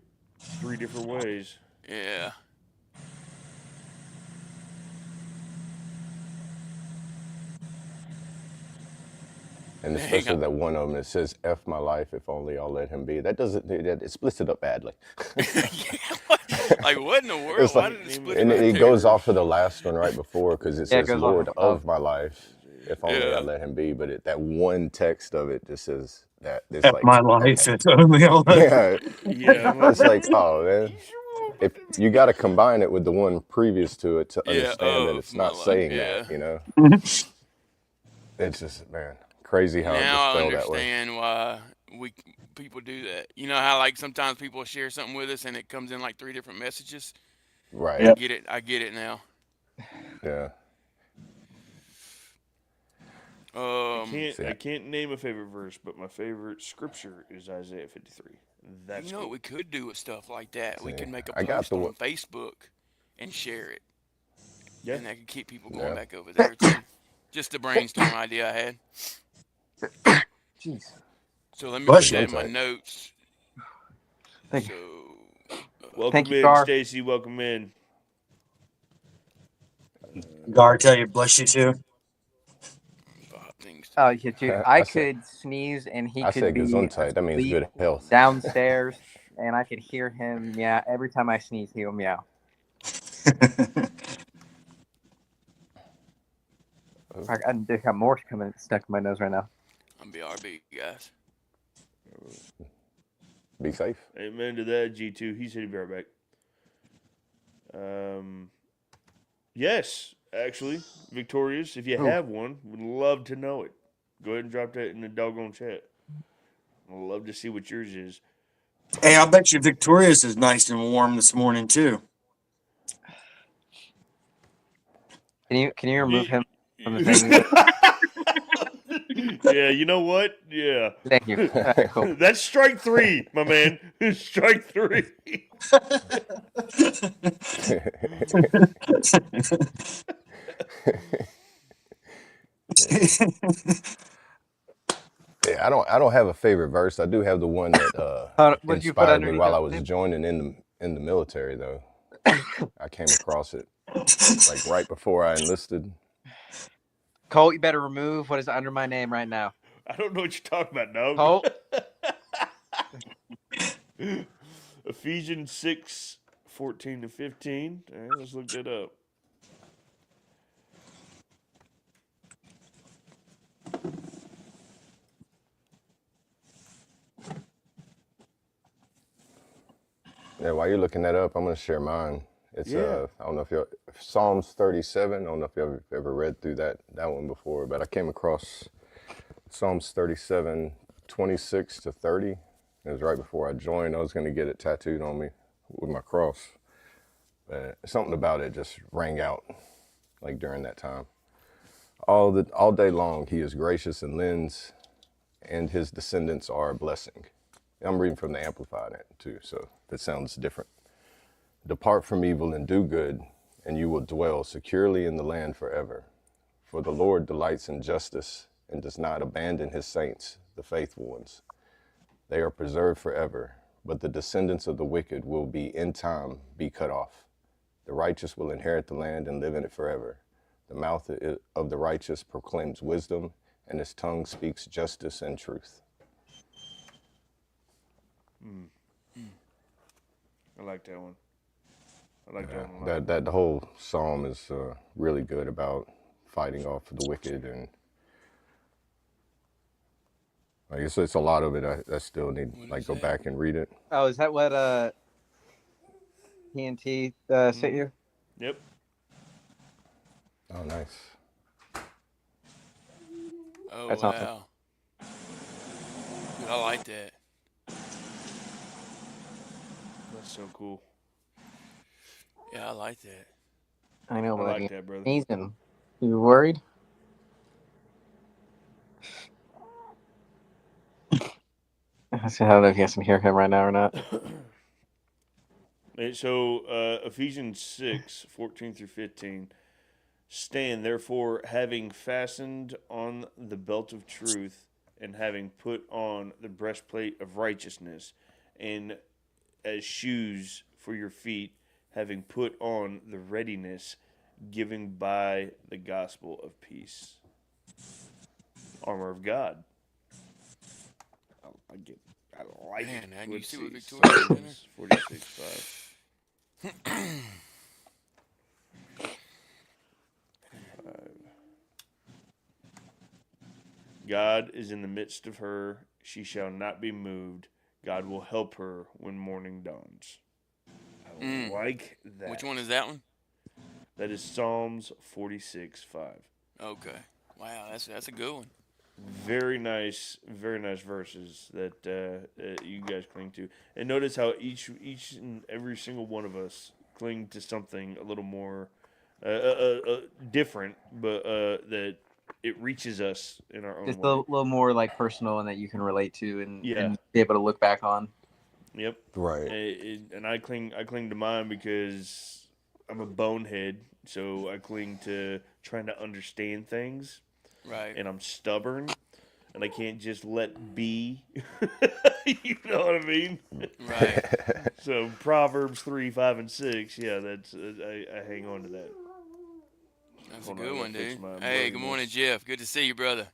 3 different ways. Yeah. And especially that one of them that says "F my life, if only I'll let Him be." That doesn't. It splits it up badly. Like what in the world? Why did it split And it? it goes off of the last one right before because it says goes "Lord off of- of my life, if only I let Him be." But that one text of it just says that. It's F like my life, it's only all that. yeah, Yeah, it's like, oh man. if you got to combine it with the one previous to it to Yeah, understand that of it's my not life. saying Yeah. that, you know. It's just, man, crazy how it just Now I fell that way. understand why people do that. You know how like sometimes people share something with us and it comes in like 3 different messages. Right. I Yeah. get it. I get it now. Yeah. Um, See, I can't name a favorite verse, but my favorite scripture is Isaiah 53. you That's know what cool. we could do with stuff like that? We see, could make a I got post the on Facebook and share it, Yeah. and that could keep people going yeah. back over there too. Just a brainstorm idea I had. Jeez. So let me put Bless you. that in my Gesundheit. notes. Thank you. So Thank Welcome you, in, Gar. Stacy. Welcome in. Gar, tell you, bless you too. 5 things to Oh, do. yeah, dude. I I said could sneeze and he I could said be Gesundheit. That means asleep good health. downstairs, and I could hear him meow every time I sneeze. He will meow. I just got more coming stuck in my nose right now. I'm BRB, guys. Be safe. Amen to that, G2. He said he'd be right back. Yes, actually, Victorious. If you Ooh. have one, would love to know it. Go ahead and drop that in the doggone chat. I'd love to see what yours is. Hey, I bet you Victorious is nice and warm this morning too. Can you remove him from the thing? Yeah, you know what? Yeah. Thank you. All right, cool. That's strike 3, my man. Strike 3. Yeah, I don't have a favorite verse. I do have the one that What'd you put inspired me underneath while it? I was joining in the military though. I came across it like right before I enlisted. Colt, you better remove what is under my name right now. I don't know what you're talking about, dog. Colt, Ephesians 6:14-15. All right, let's look that up. Yeah, while you're looking that up, I'm gonna share mine. It's Yeah. I don't know if you Psalms 37. I don't know if you ever read through that one before, but I came across Psalms 37, 26 to 30. It was right before I joined. I was gonna get it tattooed on me with my cross, but something about it just rang out like during that time. All day long, he is gracious and lends, and his descendants are a blessing. I'm reading from the Amplified too, so that sounds different. Depart from evil and do good, and you will dwell securely in the land forever. For the Lord delights in justice and does not abandon his saints, the faithful ones. They are preserved forever, but the descendants of the wicked will in time be cut off. The righteous will inherit the land and live in it forever. The mouth of the righteous proclaims wisdom, and his tongue speaks justice and truth. I like that one. I like that one a lot. That the whole psalm is really good about fighting off the wicked, and I guess it's a lot of it. I still need go back and read it. oh, is that what TNT sent you? Yep. Oh, nice. Oh That's awesome. wow. Dude, I like that. That's so cool. Yeah, I like that. I know, I buddy. like that, brother. Sneezing. You worried? I don't know if you guys can hear him right now or not. And so Ephesians 6:14-15. Stand therefore, having fastened on the belt of truth, and having put on the breastplate of righteousness, and as shoes for your feet, having put on the readiness given by the gospel of peace. Armor of God. I like Man, it. and you Let's see what see. Victoria's doing there? Psalms 46:5. God is in the midst of her. She shall not be moved. God will help her when morning dawns. I Mm. like that. Which one is that one? That is Psalms 46:5. Okay. Wow, that's a good one. Very nice verses that you guys cling to. And notice how each and every single one of us cling to something a little more different, but that it reaches us in our own Just way. a little more like personal and that you can relate to and Yeah. be able to look back on. Yep. Right. And I cling to mine because I'm a bonehead, so I cling to trying to understand things, Right. and I'm stubborn, and I can't just let be. You know what I mean? Right. So Proverbs 3, 5, and 6. Yeah, that's I hang on to that. That's a Hold on, I good gotta one, fix dude. my Hey, good morning, blurriness. Jeff. Good to see you, brother.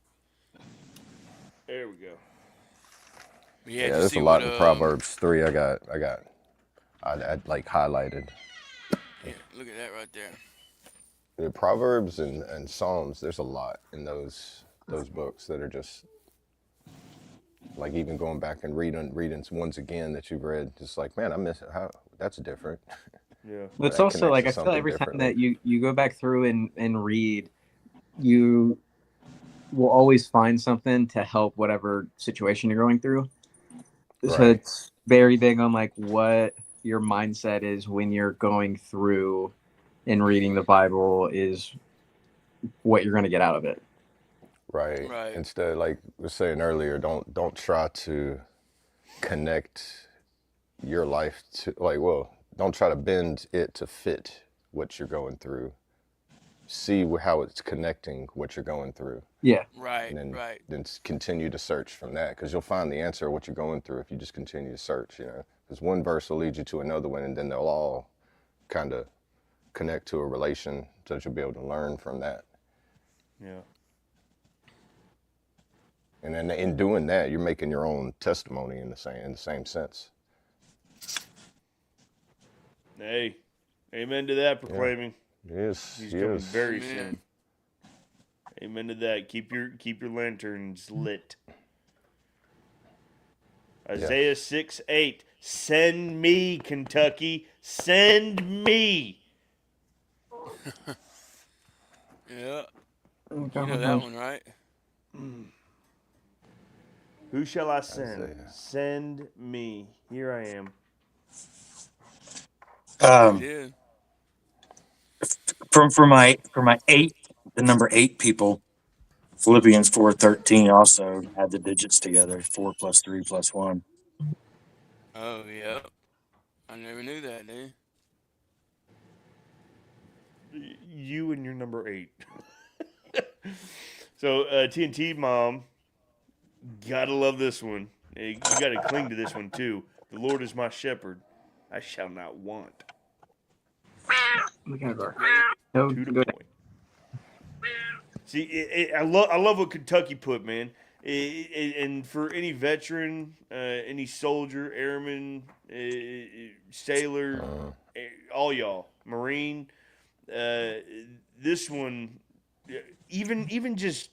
There we go. Yeah, Yeah, did you there's see a what lot in Proverbs 3. I like highlighted. Yeah, look at that right there. The Proverbs and Psalms. There's a lot in those books that are just like even going back and reading ones again that you've read. Just like, man, I miss it. How that's different. Yeah. But it's That also connects like to I feel something every time differently. that you go back through and read, you will always find something to help whatever situation you're going through. So Right. it's very big on like what your mindset is when you're going through and reading the Bible is what you're going to get out of it. Right. Right. Instead, like we were saying earlier, don't try to connect your life to don't try to bend it to fit what you're going through. See how it's connecting what you're going through, Yeah. Right. and Right. then continue to search from that, because you'll find the answer of what you're going through if you just continue to search. Because one verse will lead you to another one, and then they'll all kind of connect to a relation, so that you'll be able to learn from that. Yeah. And then in doing that, you're making your own testimony in the same sense. Hey, amen to that, proclaiming. Yes, He's coming very Amen. soon. Amen to that. Keep your lanterns lit. Isaiah 6:8. Send me, Kentucky. Send me. Yeah. You know that one, right? Who shall I send? Isaiah. Send me. Here I am. Sure did. For my 8, the number 8 people, Philippians 4:13 also add the digits together. 4 plus 3 plus 1. Oh, yep. I never knew that, dude. You and your number 8. So TNT mom, gotta love this one. You gotta cling to this one too. The Lord is my shepherd; I shall not want. We gotta go. Great. No, To the go point. See, I love what Kentucky put, man. And for any veteran, any soldier, airman, sailor, all y'all, Marine, this one, even just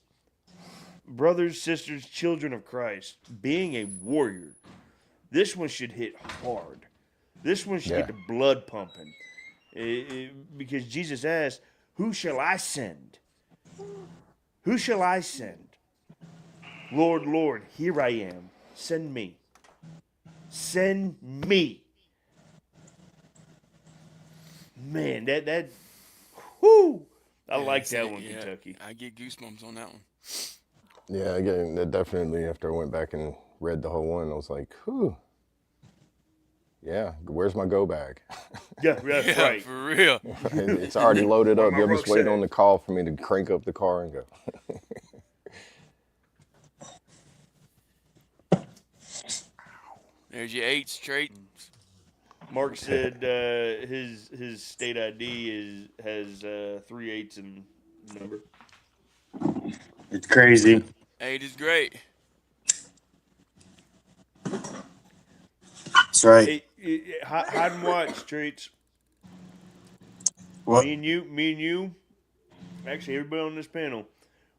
brothers, sisters, children of Christ, being a warrior, this one should hit hard. This one should Yeah. get the blood pumping. Because Jesus asked, "Who shall I send? Who shall I send? Lord, Lord, here I am. Send me. Send me." Man, that whoo! I Yeah, like see, that one, yeah, Kentucky. I get goosebumps on that one. Yeah, again, that definitely, after I went back and read the whole one, I was like, whew. Yeah, where's my go bag? Yeah, that's Yeah, right. for real. It's already loaded Where up. my You'll just wait rucksack? on the call for me to crank up the car and go. There's your 8 straight. Mark said his state ID has 3 8s in number. It's crazy. 8 is great. That's right. Hey, hide and watch, Treats. What? Me and you. Actually, everybody on this panel,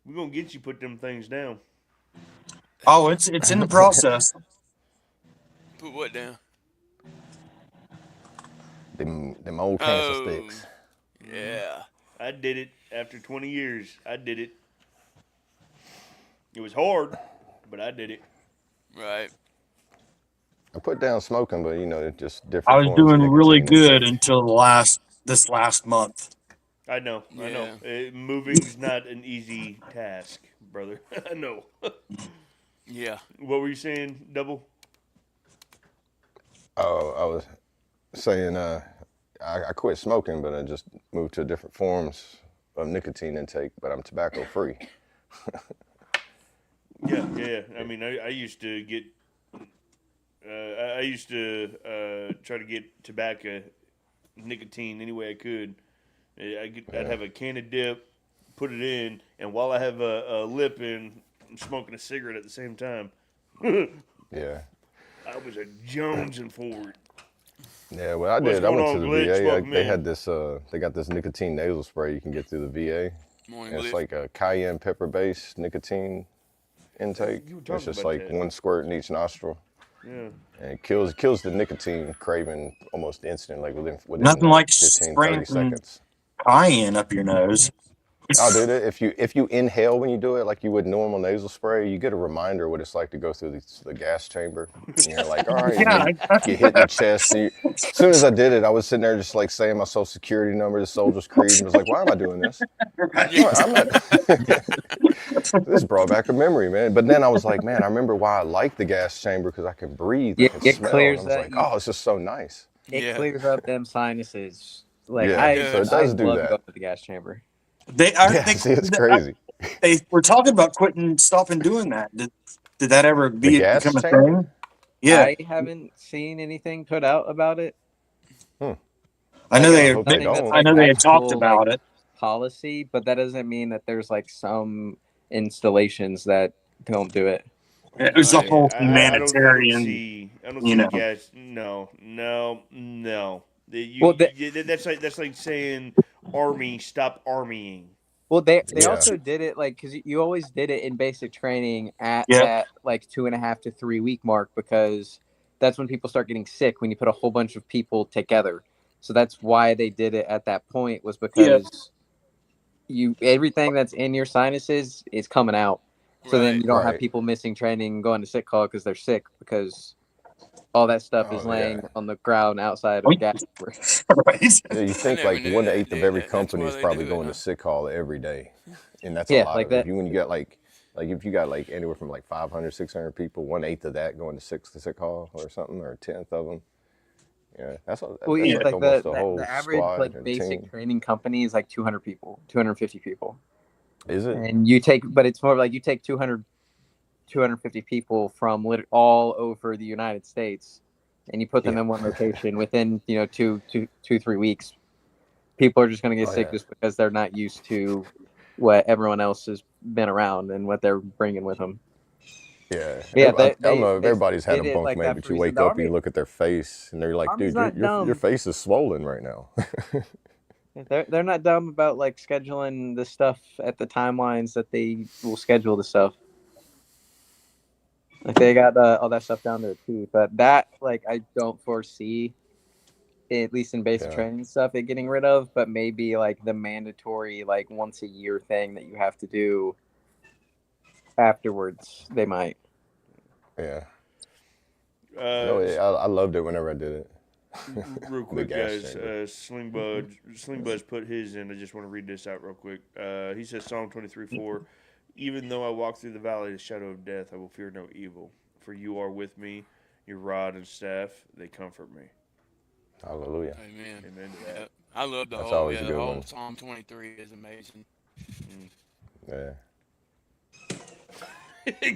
we're gonna get you put them things down. Oh, it's in the process. Put what down? Them old cancer Oh, sticks. yeah. I did it after 20 years. I did it. It was hard, but I did it. Right. I put down smoking, but just I different was forms of doing really nicotine good intake. until this last month. I know. Yeah. Moving's not an easy task, brother. I know. Yeah. What were you saying, Double? Oh, I was saying I quit smoking, but I just moved to different forms of nicotine intake, but I'm tobacco free. Yeah. I mean, I used to get. I used to try to get tobacco, nicotine any way I could. I'd Yeah, have a can of dip, put it in, and while I have a lip in, I'm smoking a cigarette at the same time. yeah. I was a jonesing for it. Yeah, well, I What's did. I going went to on, the Glitch? VA. Welcome They in. had this. They got this nicotine nasal spray you can get through the VA, Morning, and it's Glitch. like a cayenne pepper based nicotine intake. You were It's talking just about like that. one squirt in each nostril, Yeah. and it kills the nicotine craving almost instant, like within Nothing like 15, 30 spraying some seconds. cayenne up your nose. Oh, dude, if you inhale when you do it like you would normal nasal spray, you get a reminder what it's like to go through the gas chamber. And you're like, all right, and Yeah, you get hit in the chest. And as soon as I did it, I was sitting there just like saying my social security number, the soldier's creed, and was like, why am I doing this? right. I'm not. This brought back a memory, man. But then I was like, man, I remember why I like the gas chamber because I can breathe, I Yeah, can it smell, and I clears was that. like, oh, it's just so nice. It Yeah. clears up them sinuses. Like Yeah, It I, so it does. I does do love that. going to the gas chamber. They are Yeah, they see, it's crazy. they were talking about stopping doing that. Did that ever The gas become a chamber? thing? Yeah, I haven't seen anything put out about it. Hmm. I know Like I they hope they nothing that's don't. I like know they had talked actual like about it. policy, but that doesn't mean that there's like some installations that don't do it. It was the Right. whole I don't humanitarian, see. I don't you see know. gas. No. Well, That's like saying army stop armying. they Yeah, also did it like because you always did it in basic training at Yep. that like 2.5 to 3 week mark because that's when people start getting sick when you put a whole bunch of people together. So that's why they did it at that point was Yeah. because you everything that's in your sinuses is coming out. So then Right. you don't have right. people missing training and going to sick call because they're sick because all that stuff is Oh yeah. laying on the ground outside of gas chamber. Right. Yeah, you I think never like knew one that. eighth of every That's company why is they probably do it, going huh? to sick hall every day, and that's a Yeah, lot like of it. that. When you got like if you got like anywhere from like 500, 600 people, one eighth of that going to sick hall or something, or a tenth of them. Yeah, Well, that's yeah, like like almost a the whole average squad like and basic team. training company is like 200 people, 250 people, Is it? and you take, but it's more like you take 250 people from all over the United States, and you put them Yeah. in one location within 2, 3 weeks. People are just going to get Oh sick yeah. just because they're not used to what everyone else has been around and what they're bringing with them. Yeah. Yeah, I don't know if they everybody's had a did it bunk like mate, that but for a you reason. wake The up and you look at their face and they're like, Army's dude, not your dumb. face is swollen right now. They're not dumb about like scheduling the stuff at the timelines that they will schedule the stuff. Like they got all that stuff down there too. But that like I don't foresee, at least in basic Yeah. training stuff, it getting rid of. But maybe like the mandatory like once a year thing that you have to do afterwards, they might. Yeah. No, Uh, I loved it whenever I did it. Real The quick, gas guys. chamber. Sling Bud's put his in. I just want to read this out real quick. He says Psalm 23:4. Even though I walk through the valley of the shadow of death, I will fear no evil. For you are with me, your rod and staff, they comfort me. Hallelujah. Amen. Amen to that. Yep. I love That's always a the good whole one. Psalm 23 is amazing. Yeah.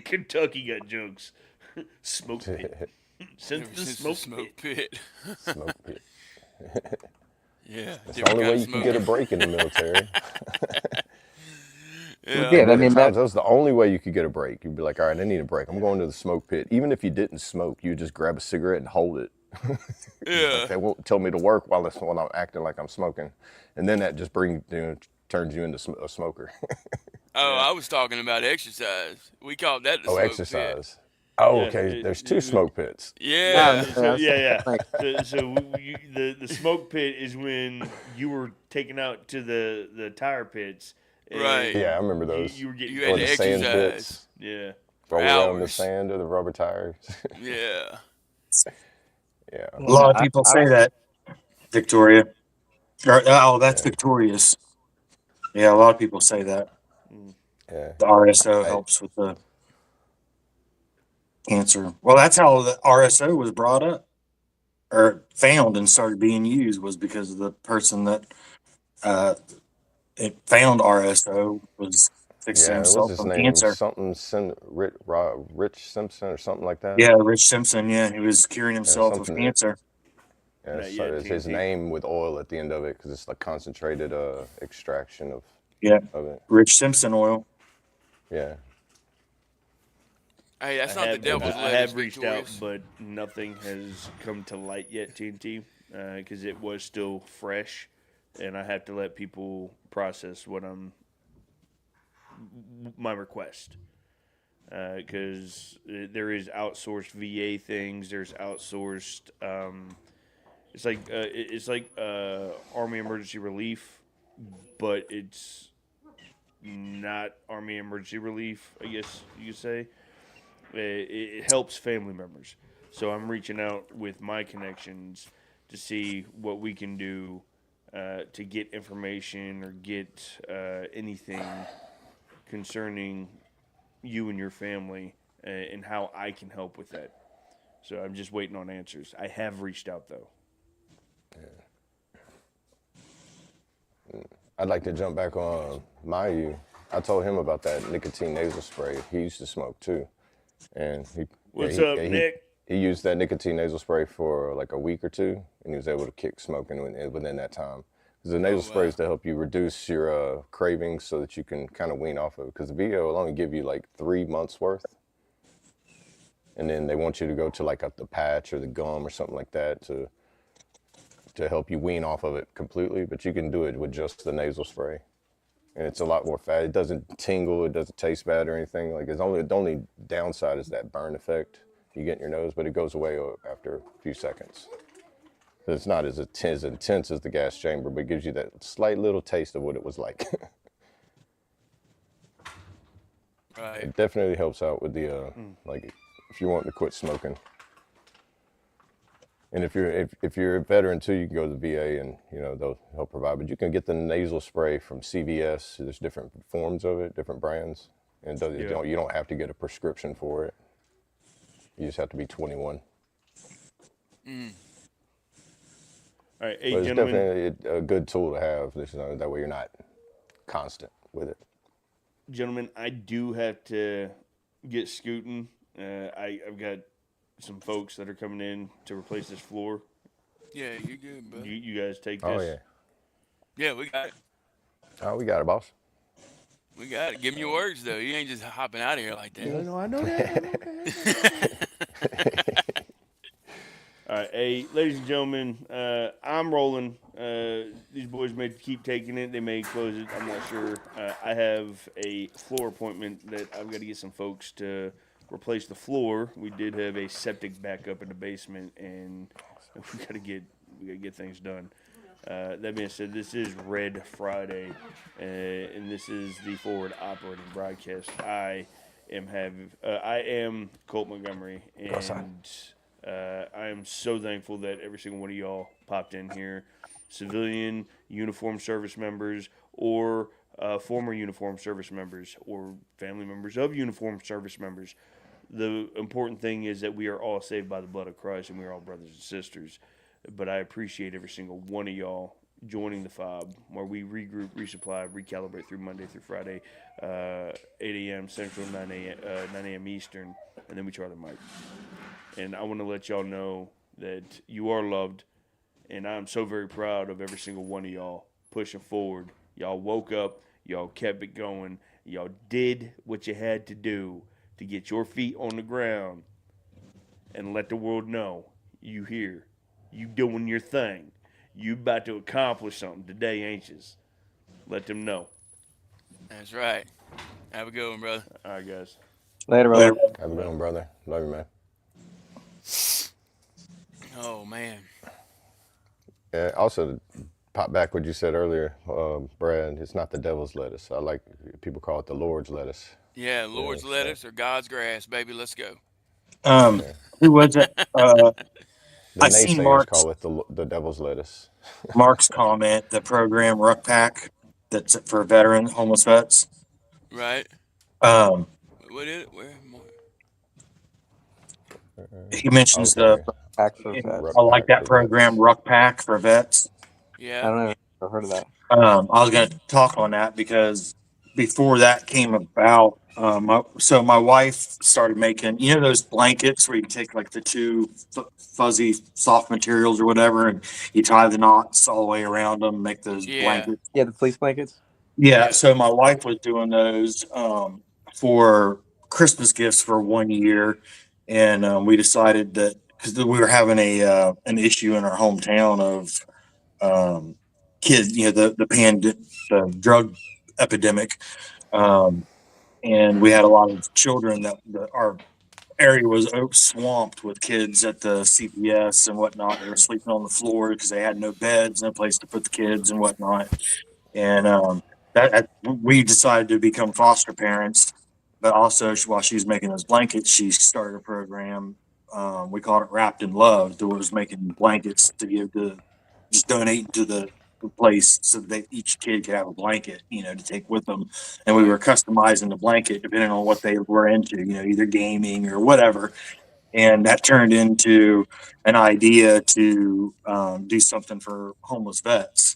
Kentucky got jokes. Smoke pit. Since Ever the since smoke, the smoke pit. Smoke pit. Yeah. That's the Different only kind way of you can get a smoking. break in the military. Yeah. Yeah, I At mean times, that was the only way you could get a break. You'd be like, all right, I need a break. I'm going to the smoke pit. Even if you didn't smoke, you just grab a cigarette and hold it. Like Yeah. they won't tell me to work while I'm acting like I'm smoking, and then that just turns you into a smoker. Oh, yeah. I was talking about exercise. We called that the Oh, smoke pit. exercise. Oh, Yeah, okay. There's two smoke pits. No, Yeah. so yeah. like The smoke pit is when you were taken out to the tire pits, Right. Yeah, I and remember those. you were getting You had Or to the cold. sand exercise pits. Yeah. for Roll around the hours. sand or the rubber tires. Yeah. Yeah, A and lot of people say that, Victoria. Oh, that's yeah, Victorious. Yeah, a lot of people say that. Mm. yeah. The RSO I, helps with the cancer. Well, that's how the RSO was brought up or found and started being used was because of the person that uh, it found RSO was fixing yeah, what's himself his from name? cancer. Rich Simpson or something like that. Yeah, Rich Simpson. Yeah, he was curing Yeah, himself of something. cancer. Yeah, Not so yet, it's his TNT. name with oil at the end of it because it's like concentrated extraction Yeah, of it. Rich Simpson oil. Yeah, Hey, I that's not the have and devil's just I lettuce, have reached out, Victorious. but nothing has come to light yet, TNT, because it was still fresh, and I have to let people process what my request. Because there is outsourced VA things. There's outsourced. It's like Army Emergency Relief, but it's not Army Emergency Relief. I guess you could say it helps family members. So I'm reaching out with my connections to see what we can do to get information or get anything concerning you and your family and how I can help with that. So I'm just waiting on answers. I have reached out though. I'd like to jump back on Mayu. I told him about that nicotine nasal spray. He used to smoke too, and What's up, yeah, Nick? he used that nicotine nasal spray for like a week or two, and he was able to kick smoking within that time. Because the nasal Oh spray wow. is to help you reduce your cravings so that you can kind of wean off of it. Because the VA will only give you like 3 months worth, and then they want you to go to like the patch or the gum or something like that to help you wean off of it completely. But you can do it with just the nasal spray, and it's a lot more fat. It doesn't tingle. It doesn't taste bad or anything. Like the only downside is that burn effect you get in your nose, but it goes away after a few seconds. So it's not as intense as the gas chamber, but it gives you that slight little taste of what it was like. Right. It definitely helps out with the like if you want to quit smoking. And if you're a veteran too, you can go to the VA and they'll help provide. But you can get the nasal spray from CVS. There's different forms of it, different brands, and Yeah. you don't have to get a prescription for it. You just have to be 21. All right, hey But it's gentlemen. definitely a good tool to have. That way you're not constant with it. Gentlemen, I do have to get scooting. I've got some folks that are coming in to replace this floor. Yeah, you're good, brother. You guys take Oh this. yeah. Yeah, we got it. Oh, we got it, boss. We got it. Give me your words though. You ain't just hopping out of here like that. No, I know that. All right, hey, ladies and gentlemen, I'm rolling. These boys may keep taking it. They may close it. I'm not sure. I have a floor appointment that I've got to get some folks to replace the floor. We did have a septic backup in the basement, and we got to get things done. That being said, this is Red Friday, and this is the forward operating broadcast. I am Colt Montgomery, and I am so thankful that every single one of y'all popped in here, civilian, uniformed service members, or former uniformed service members, or family members of uniformed service members. The important thing is that we are all saved by the blood of Christ, and we are all brothers and sisters. But I appreciate every single one of y'all joining the F.O.B, where we regroup, resupply, recalibrate through Monday through Friday, 8 a.m. Central, 9 a.m. Eastern, and then we try the mic. And I want to let y'all know that you are loved, and I'm so very proud of every single one of y'all pushing forward. Y'all woke up, y'all kept it going, y'all did what you had to do to get your feet on the ground and let the world know you here. You doing your thing. You about to accomplish something today, ain't you? Let them know. That's right. Have a good one, brother. All right, guys. Later, Later. brother. Have a good one, brother. Love you, man. Oh man. Yeah, also, pop back what you said earlier, Brad. It's not the devil's lettuce. I like people call it the Lord's lettuce. Yeah, You know, Lord's so lettuce or God's grass, baby. Let's go. Um, yeah. who was it? The I seen naysayers call it the devil's lettuce. Mark's comment, the program Ruck Pack that's for veteran homeless vets. Right? Um, What is it? he mentions the, Okay, Back for vets. I Ruck like Pack that for program vets. Ruck Pack for vets. I Yeah. don't know if I've heard of that. I was going to talk on that because before that came about, so my wife started making, you know, those blankets where you take like the two fuzzy soft materials or whatever, and you tie the knots all the way around them, make those Yeah. blankets. Yeah, the fleece blankets. Yeah, Yeah. so my wife was doing those for Christmas gifts for 1 year, and we decided that because we were having a an issue in our hometown of um, kids, you know, the drug epidemic, um, and we had a lot of children that our area was swamped with kids at the CPS and whatnot. They were sleeping on the floor because they had no beds, no place to put the kids and whatnot. And we decided to become foster parents, but also while she was making those blankets, she started a program. We called it Wrapped in Love, that was making blankets to give to just donate to the place so that each kid could have a blanket, you know, to take with them. And we Right. were customizing the blanket depending on what they were into, you know, either gaming or whatever. And that turned into an idea to do something for homeless vets.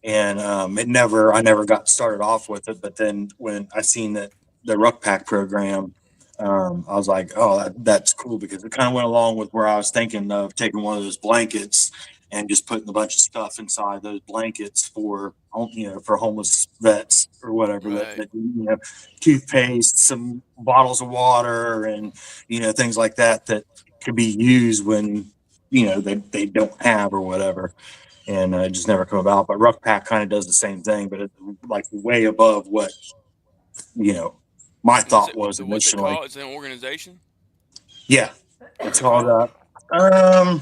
And I never got started off with it. But then when I seen that the Ruck Pack program, I was like, oh, that's cool because it kind of went along with where I was thinking of taking one of those blankets and just putting a bunch of stuff inside those blankets for you know, for homeless vets or whatever Right. that you know, toothpaste, some bottles of water, and you know, things like that could be used when you know they don't have or whatever, and it just never come about. But Ruck Pack kind of does the same thing, but it's like way above what you know my What's thought it? was So what's it initially. called? It's an organization. Yeah, What's it's it called. called? Um,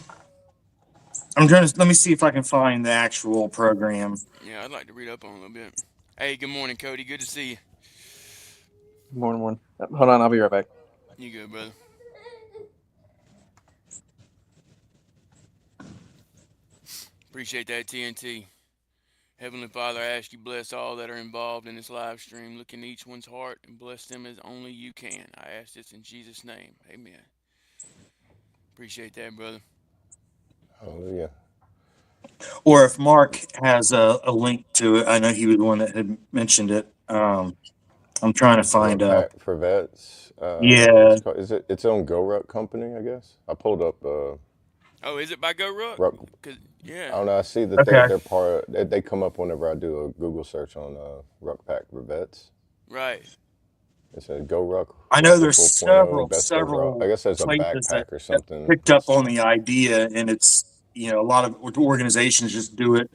I'm trying to let me see if I can find the actual program. Yeah, I'd like to read up on it a little bit. Hey, good morning, Cody. Good to see you. Morning, morning. Hold on, I'll be right back. You good, brother? Appreciate that, TNT. Heavenly Father, I ask you bless all that are involved in this live stream. Look in each one's heart and bless them as only you can. I ask this in Jesus' name. Amen. Appreciate that, brother. Hallelujah. Or if Mark has a link to it, I know he was the one that had mentioned it. I'm trying to find Ruck Pack for vets. yeah, It's called. Is it its own Go Ruck company? I guess I pulled up Oh, is it by Go Ruck? Ruck. Cause yeah, I don't know. I see that okay. they're part. They come up whenever I do a Google search on Ruck Pack for vets. right. It says Go Ruck I know Rustle there's 4.0 best overall. I several guess there's a places backpack or that something. picked up on the idea, and it's you know a lot of organizations just do it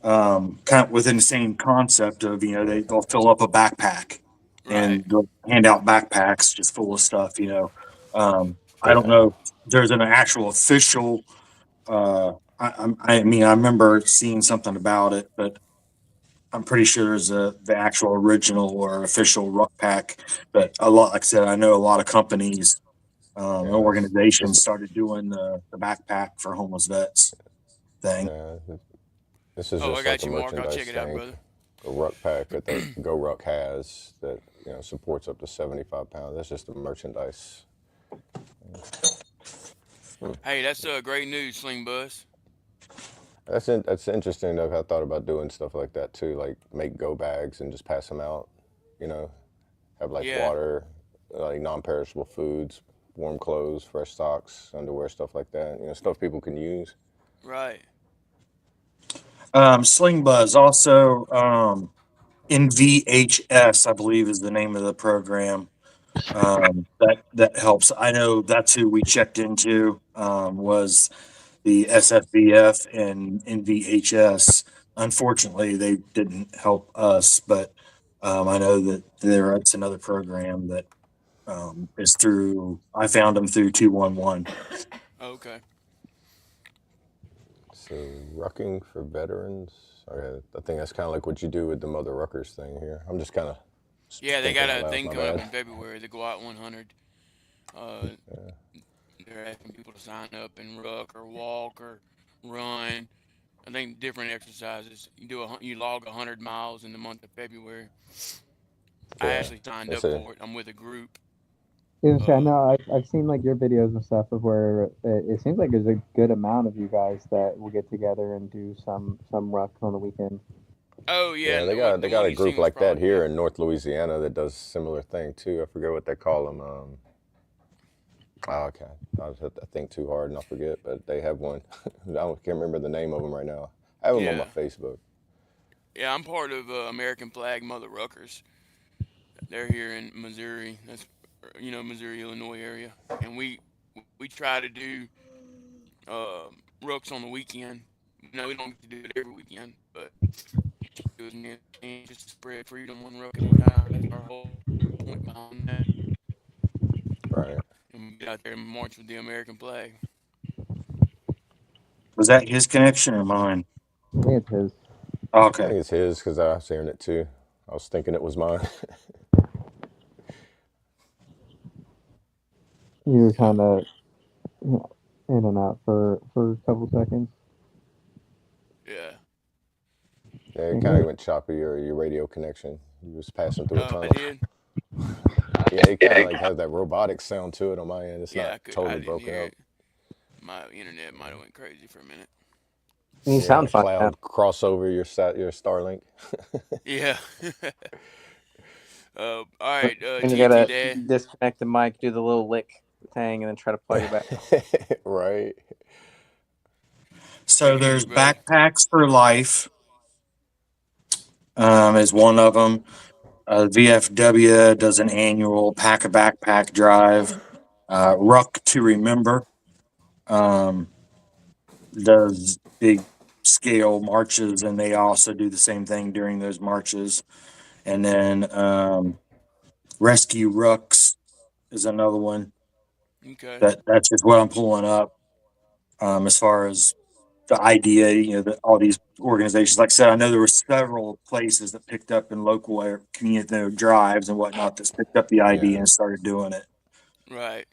kind of within the same concept of you know they'll fill up a backpack Right. and they'll hand out backpacks just full of stuff. You know, I don't Yeah. know if there's an actual official. I mean, I remember seeing something about it, but I'm pretty sure there's the actual original or official ruck pack. But a lot, like I said, I know a lot of companies and Yeah. organizations started doing the backpack for homeless vets thing. Yeah. This is Oh, I just like got a you, Mark. I'll check merchandise it out, thing, brother. a ruck pack that the Go Ruck has that supports up to 75 pounds. That's just the merchandise. Hey, that's great news, Sling Bus. That's interesting. Though. I thought about doing stuff like that too, like make go bags and just pass them out. You know, have like Yeah. water, like non-perishable foods, warm clothes, fresh socks, underwear, stuff like that. Stuff people can use. Right. Sling Buzz also NVHS, I believe, is the name of the program that helps. I know that's who we checked into was the SFBF and NVHS. Unfortunately, they didn't help us, but I know that it's another program that I found them through 211. Okay. So rucking for veterans. Okay, I think that's kind of like what you do with the Mother Ruckers thing here. I'm just kind of Yeah, they thinking got out a loud. thing My coming up bad. in February. They go out 100. Uh, Yeah. they're asking people to sign up and ruck or walk or run. I think different exercises. You log 100 miles in the month of February. I Yeah. actually signed It's up a for it. I'm with a group. I Uh, know I've seen like your videos and stuff of where it seems like there's a good amount of you guys that will get together and do some ruck on the weekend. oh yeah, yeah. and They the, what got the they got one a you seen group was like that probably here in North Louisiana that does a similar thing too. I forget what they call them. Oh, okay. I think too hard and I forget, but they have one. Can't remember the name of them right now. I have them on my yeah, Facebook. yeah. I'm part of American Flag Mother Ruckers. They're here in Missouri. That's Missouri, Illinois area, and we try to do rucks on the weekend. No, we don't get to do it every weekend, but do as many as we can just to spread freedom one ruck at a time. That's our whole point behind that. Right. And we get out there and march with the American flag. Was that his connection or mine? I think it's his. I Okay. think it's his because I was hearing it too. I was thinking it was mine. You were Yeah, kind of in and out for a couple seconds. yeah. Yeah, it Can't kind hear of it. went choppy or your radio connection. You was passing through a I tunnel. did. Yeah, it kind of like has that robotic sound to it on my end. It's Yeah, not I could. I totally didn't broken hear up. it. My internet might have went crazy for a minute. You Yeah, sound a fine now. cloud crossover your Starlink. Yeah. All right. And you TNT gotta Dad. disconnect the mic, do the little lick thing, and then try to plug it back. Right. So Good to hear there's you, brother. Backpacks for Life, is one of them. VFW does an annual Pack a Backpack drive. Ruck to Remember um, does big scale marches, and they also do the same thing during those marches. And then Rescue Rucks is another one. Okay. That's just what I'm pulling up as far as the idea. That all these organizations, like I said, I know there were several places that picked up in local community drives and whatnot that's picked up the idea Yeah. and started doing it. Right.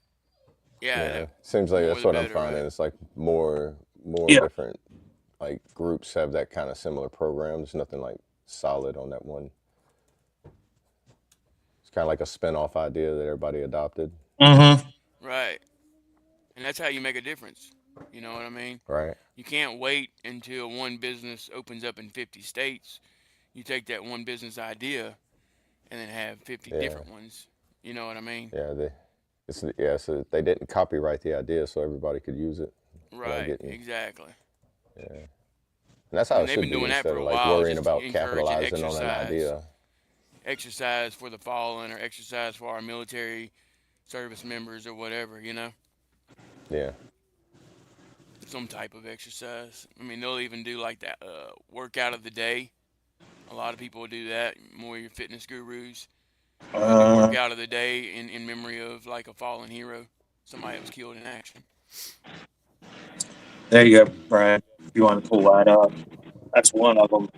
Yeah. Yeah. That, Seems the like more that's the what I'm better, finding. right? It's like more Yeah. different like groups have that kind of similar program. There's nothing like solid on that one. It's kind of like a spin-off idea that everybody adopted. Mm-hmm. Right. And that's how you make a difference. You know what I mean? Right. You can't wait until one business opens up in 50 states. You take that one business idea and then have 50 Yeah. different ones. You know what I mean? Yeah. So they didn't copyright the idea so everybody could use it without Right. getting. Exactly. Yeah. And that's how it And they've should been be doing that for instead a of like while, worrying just about encouraging capitalizing on an exercise. idea. Exercise for the fallen or exercise for our military service members or whatever, Yeah. some type of exercise. I mean, they'll even do like that workout of the day. A lot of people will do that. More your fitness gurus. They'll do Uh, workout of the day in memory of like a fallen hero, somebody that was killed in action. there you go, Brad. If you want to pull that up, that's one of them.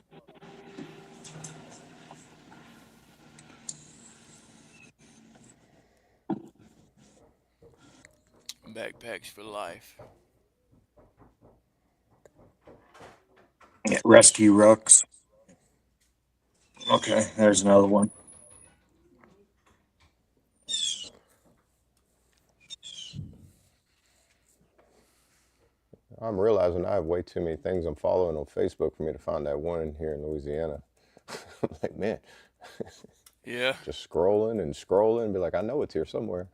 Backpacks for life. Yeah, Rescue Rucks. Okay, there's another one. I'm realizing I have way too many things I'm following on Facebook for me to find that one here in Louisiana. I'm like, man, Yeah. just scrolling and scrolling, be like, I know it's here somewhere.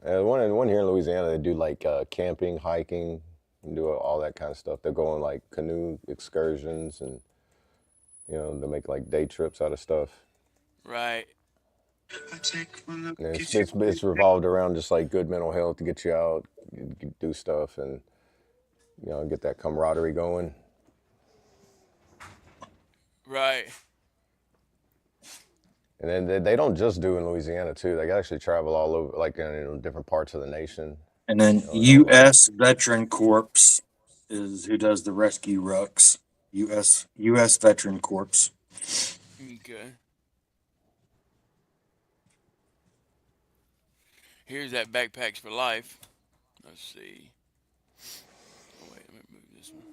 One here in Louisiana, they do like camping, hiking, and do all that kind of stuff. They go on like canoe excursions, and they make like day trips out of stuff. Right. And it's revolved around just like good mental health to get you out, you do stuff, and get that camaraderie going. Right. And then they don't just do in Louisiana too. They actually travel all over, like in different parts of the nation. And then U.S. Veteran Corps is who does the rescue rucks. U.S. Veteran Corps. Okay. Here's that Backpacks for Life. Let's see. Oh, wait, let me move this one.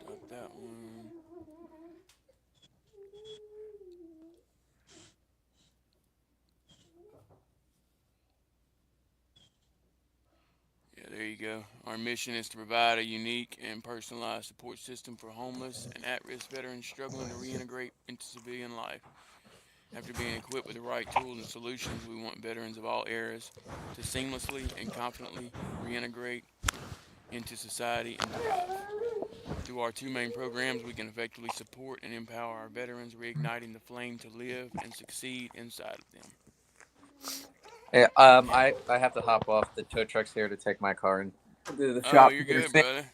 Stop that one. Yeah, there you go. Our mission is to provide a unique and personalized support system for homeless and at-risk veterans struggling to reintegrate into civilian life. After being equipped with the right tools and solutions, we want veterans of all eras to seamlessly and confidently reintegrate into society and thrive. Through our two main programs, we can effectively support and empower our veterans, reigniting the flame to live and succeed inside of them. Yeah, I have to hop off. The tow truck's here to take my car and do the Oh, shop. you're good, brother.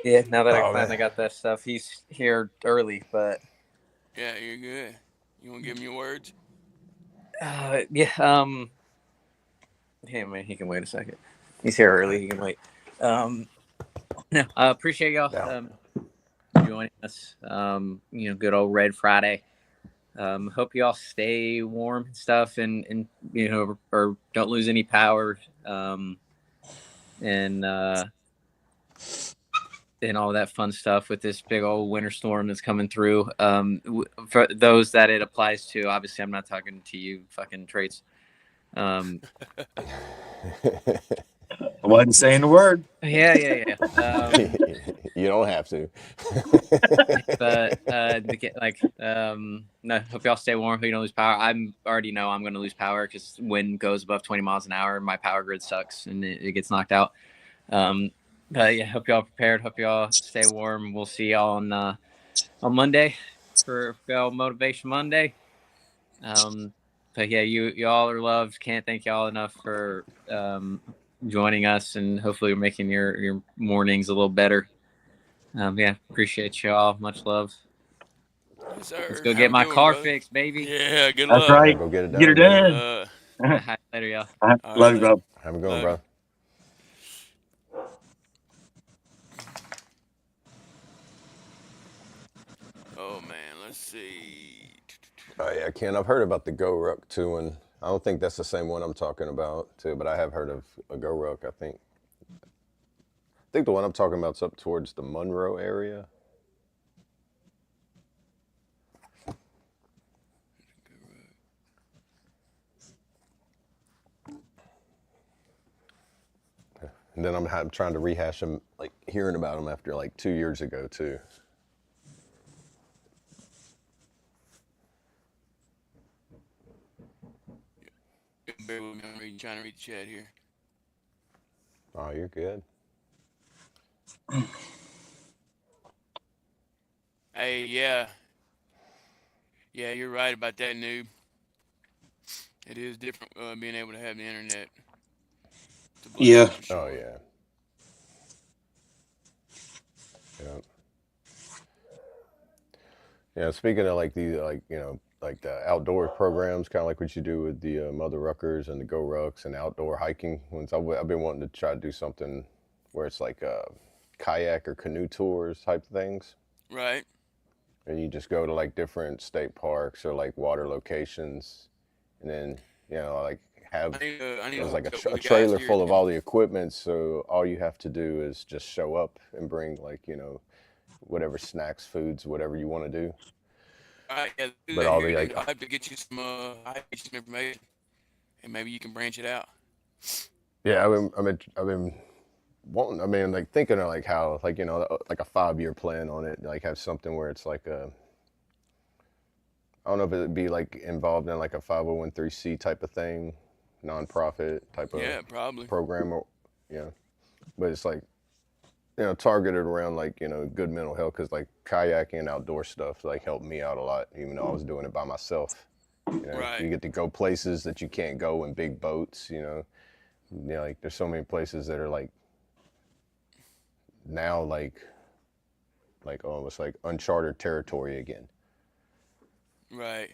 Yeah, now that I Oh, finally man. got that stuff, he's here early, but Yeah, you're good. You want to give him your words? yeah, hey man, he can wait a second. He's here early. He can wait. No, I appreciate y'all Yeah. joining us. Good old Red Friday. Hope y'all stay warm and stuff, and or don't lose any power. And all that fun stuff with this big old winter storm that's coming through. For those that it applies to, obviously, I'm not talking to you, fucking traits. I wasn't saying a word. Yeah. You don't have to. But no, hope y'all stay warm. Hope you don't lose power. I'm already know I'm going to lose power because wind goes above 20 miles an hour. My power grid sucks and it gets knocked out. But yeah, hope y'all prepared. Hope y'all stay warm. We'll see y'all on Monday for Motivation Monday. But yeah, y'all are loved. Can't thank y'all enough for joining us, and hopefully we're making your mornings a little better. Yeah, appreciate y'all. Much love. Yes, sir. Let's go Have get a my good one, car brother. fixed, baby. Yeah, good That's luck. right. Go get it Get her done, done. Later, y'all. All Love you, right. bub. Have a good one, Love bro. Oh man, let's see. Oh yeah, Ken, I've heard about the Go Ruck too, and I don't think that's the same one I'm talking about too, but I have heard of a Go Ruck. I think the one I'm talking about is up towards the Monroe area. And then I'm trying to rehash them, like hearing about them after like 2 years ago too. Bear with me, I'm trying to read the chat here. Oh, you're good. Hey, yeah, you're right about that, noob. It is different being able to have the internet. It's a blessing Yeah. for Oh sure. yeah. Yeah. Yeah. Speaking of like the like the outdoor programs, kind of like what you do with the Mother Ruckers and the Go Rucks and outdoor hiking ones. I've been wanting to try to do something where it's like kayak or canoe tours type things. Right. And you just go to like different state parks or like water locations, and then like have I need to there's like hook up with a the guys trailer here full of then. all the equipment, so all you have to do is just show up and bring like whatever snacks, foods, whatever you want to do. All right, yeah, do But that all here the then. like I'll have to get you some. I'll get you some information, and maybe you can branch it out. yeah, I've been wanting. I mean, like thinking of like how like like a 5 year plan on it, like have something where it's like a I don't know if it'd be like involved in like a 501(c) type of thing, nonprofit type of Yeah, probably. program, or but it's like targeted around like good mental health, because like kayaking and outdoor stuff like helped me out a lot, even though I was doing it by myself. Right. You get to go places that you can't go in big boats. Like there's so many places that are like now like almost like uncharted territory again. Right.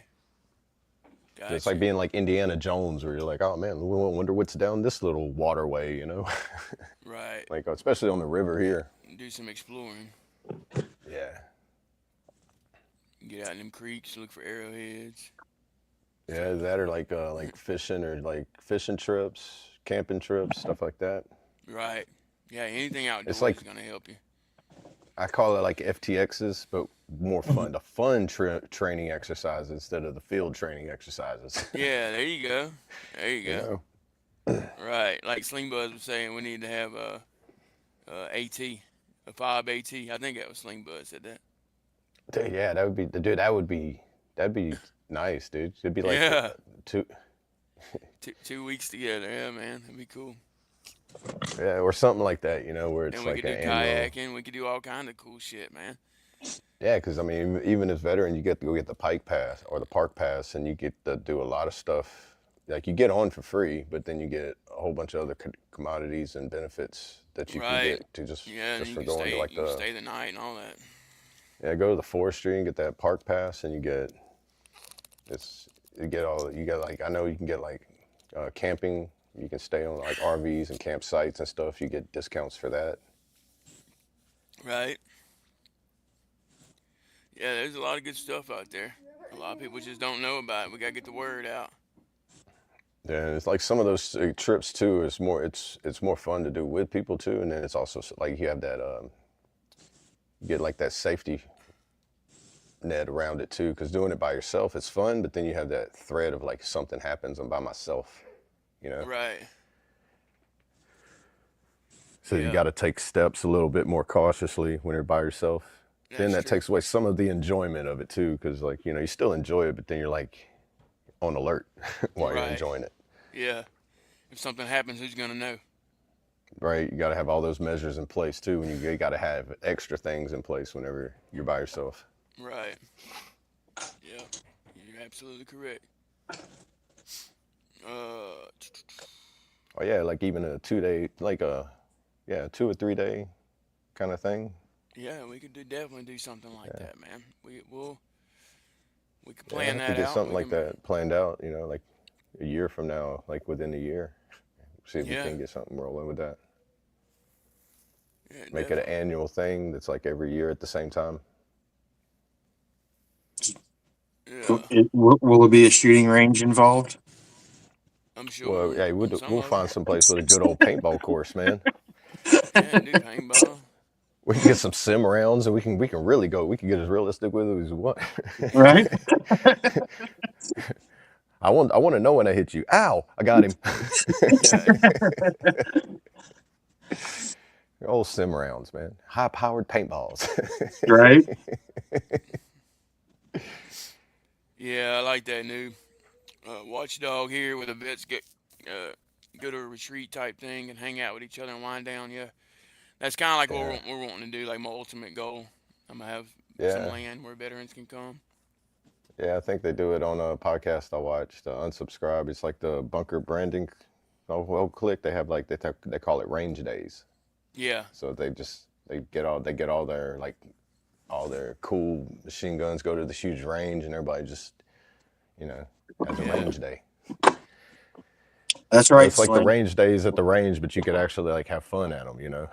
It's like Gotcha. being like Indiana Jones, where you're like, oh man, we wonder what's down this little waterway, you know? Right. Like especially on the river here. Do some exploring. Yeah, Get out in them creeks, look for arrowheads. yeah, that or like fishing or like fishing trips, camping trips, stuff like that. Right. Yeah, anything It's outdoors like is gonna help you. I call it like FTXs, but more fun. The fun training exercises instead of the field training exercises. Yeah, there you go. There you You go. know? Right. Like Sling Buzz was saying, we need to have a F.O.B AT. I think that was Sling Buzz said that. Dude, yeah, that would be dude. That'd be nice, dude. It'd be like Yeah. two, 2 weeks together. Yeah, man, that'd be cool. yeah, or something like that. You know, where it's And we like could an do annual. kayaking. We could do all kind of cool shit, man. Yeah, because I mean, even as veteran, you get to go get the Pike Pass or the Park Pass, and you get to do a lot of stuff. Like you get on for free, but then you get a whole bunch of other commodities and benefits that you can Right. get to Yeah, and just you for can going to stay. like You can stay the night and all that. yeah, go to the forestry and get that Park Pass, and you get you get all you get like I know you can get like camping. You can stay on like RVs and campsites and stuff. You get discounts for that. Right. Yeah, there's a lot of good stuff out there. A lot of people just don't know about it. We gotta get the word out. Yeah, it's like some of those trips too. It's more fun to do with people too, and then it's also like you have that you get like that safety net around it too. Because doing it by yourself, it's fun, but then you have that thread of like something happens, I'm by myself, you know. Right. So you Yeah, got to take steps a little bit more cautiously when you're by yourself. Then that's that true. takes away some of the enjoyment of it too, because like you know you still enjoy it, but then you're like on alert while you're Right. enjoying it. Yeah. If something happens, who's gonna know? Right? You got to have all those measures in place too, and you got to have extra things in place whenever you're by yourself. Right. Yeah. You're absolutely correct. Uh, Oh yeah, like even a 2 day, like a yeah 2 or 3 day kind of thing. yeah, we could definitely do something like that, man. We could Yeah, I plan have to that get out. something We like can. that planned out. You know, like a year from now, like within a year, see if we Yeah. can get something rolling with that. Yeah, Make it an definitely. annual thing that's like every year at the same time. Yeah. Will there be a shooting range involved? I'm sure Well, yeah, on some we'll of them. find some place with a good old paintball course, man. Yeah, do paintball. We can get some sim rounds, and we can really go. We can get as realistic with it as we want. Right? I want to know when I hit you. Ow! I got him. Yeah. Old sim rounds, man. High powered paintballs. Right? Yeah, I like that new watchdog here where the vets go to a retreat type thing and hang out with each other and wind down. Yeah, that's kind of like what Yeah, we're wanting to do. Like my ultimate goal. I'm gonna have some yeah, land where veterans can come. yeah. I think they do it on a podcast I watched. Unsubscribe. It's like the bunker branding. Oh, well, click. They have like they call it range days. Yeah, So they get all their like all their cool machine guns, go to this huge range, and everybody just you know has a yeah, range day. That's But right, it's like the Sling. range days at the range, but you could actually like have fun at them. You know,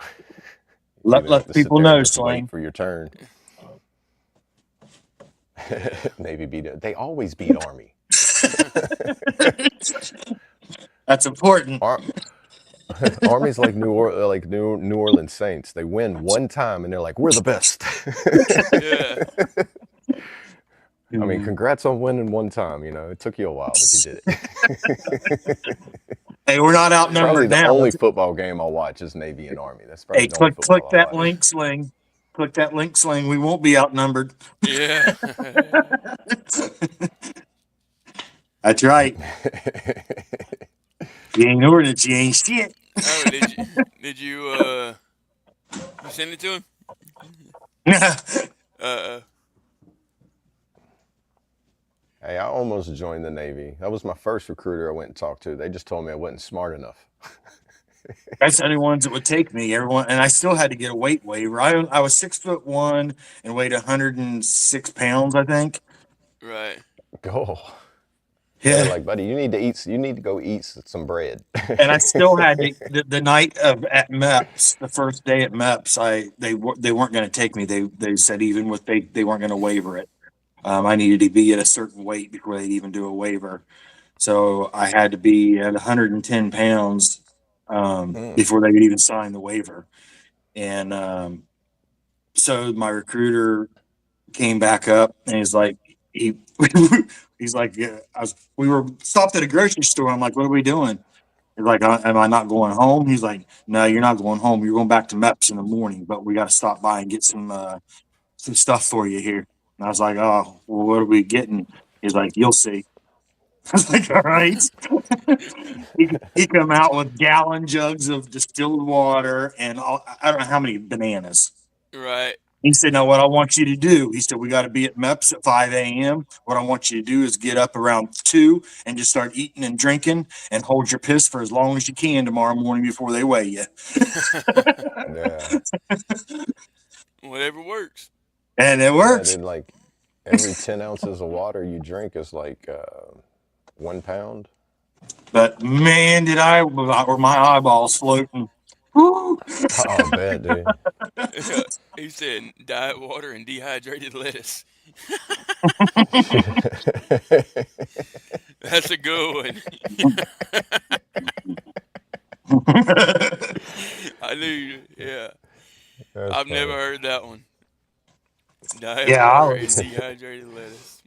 you Let didn't have the to sit people there and know, just wait Sling. for your turn. yeah. Navy they always beat Army. That's important. Ar- Army's like New Orleans Saints. They win one time and they're like, we're the best. Yeah, I mean, congrats on winning one time. You know, it took you a while, but you did it. Hey, we're not Probably outnumbered the now. only football game I'll watch is Navy and Army. That's probably Hey, the only click football I'll that watch. link, Sling. Click that link, Sling. We won't be outnumbered. yeah. That's right. You ain't ordinance, you ain't shit. Oh, did you send it to him? Uh, Hey, I almost joined the Navy. That was my first recruiter I went and talked to. They just told me I wasn't smart enough. That's the only ones that would take me. Everyone, and I still had to get a weight waiver. I was 6'1" and weighed 106 pounds, I think. right. Go. They were Yeah. like, buddy, you need to eat. You need to go eat some bread. And I still had the night of at MEPS, the first day at MEPS, they weren't going to take me. They said even with they weren't going to waiver it. I needed to be at a certain weight before they'd even do a waiver. So I had to be at 110 pounds before they could even sign the waiver. And so my recruiter came back up and he's like, he's like, yeah, we were stopped at a grocery store. I'm like, what are we doing? He's like, am I not going home? He's like, no, you're not going home. You're going back to MEPS in the morning, but we got to stop by and get some stuff for you here. And I was like, oh, well, what are we getting? He's like, you'll see. I was like, all right. he come out with gallon jugs of distilled water and I don't know how many bananas. Right. He said, no, what I want you to do, he said, we got to be at MEPS at 5 a.m. What I want you to do is get up around 2 and just start eating and drinking and hold your piss for as long as you can tomorrow morning before they weigh you. Yeah. Whatever works. And it works. Yeah, then like every 10 ounces of water you drink is like 1 pound. But man, were my eyeballs floating. Woo! Oh, bad, dude. He said diet water and dehydrated lettuce. That's a good one. I knew. Yeah. That's I've funny. never heard that one. Diet Yeah, water and dehydrated lettuce.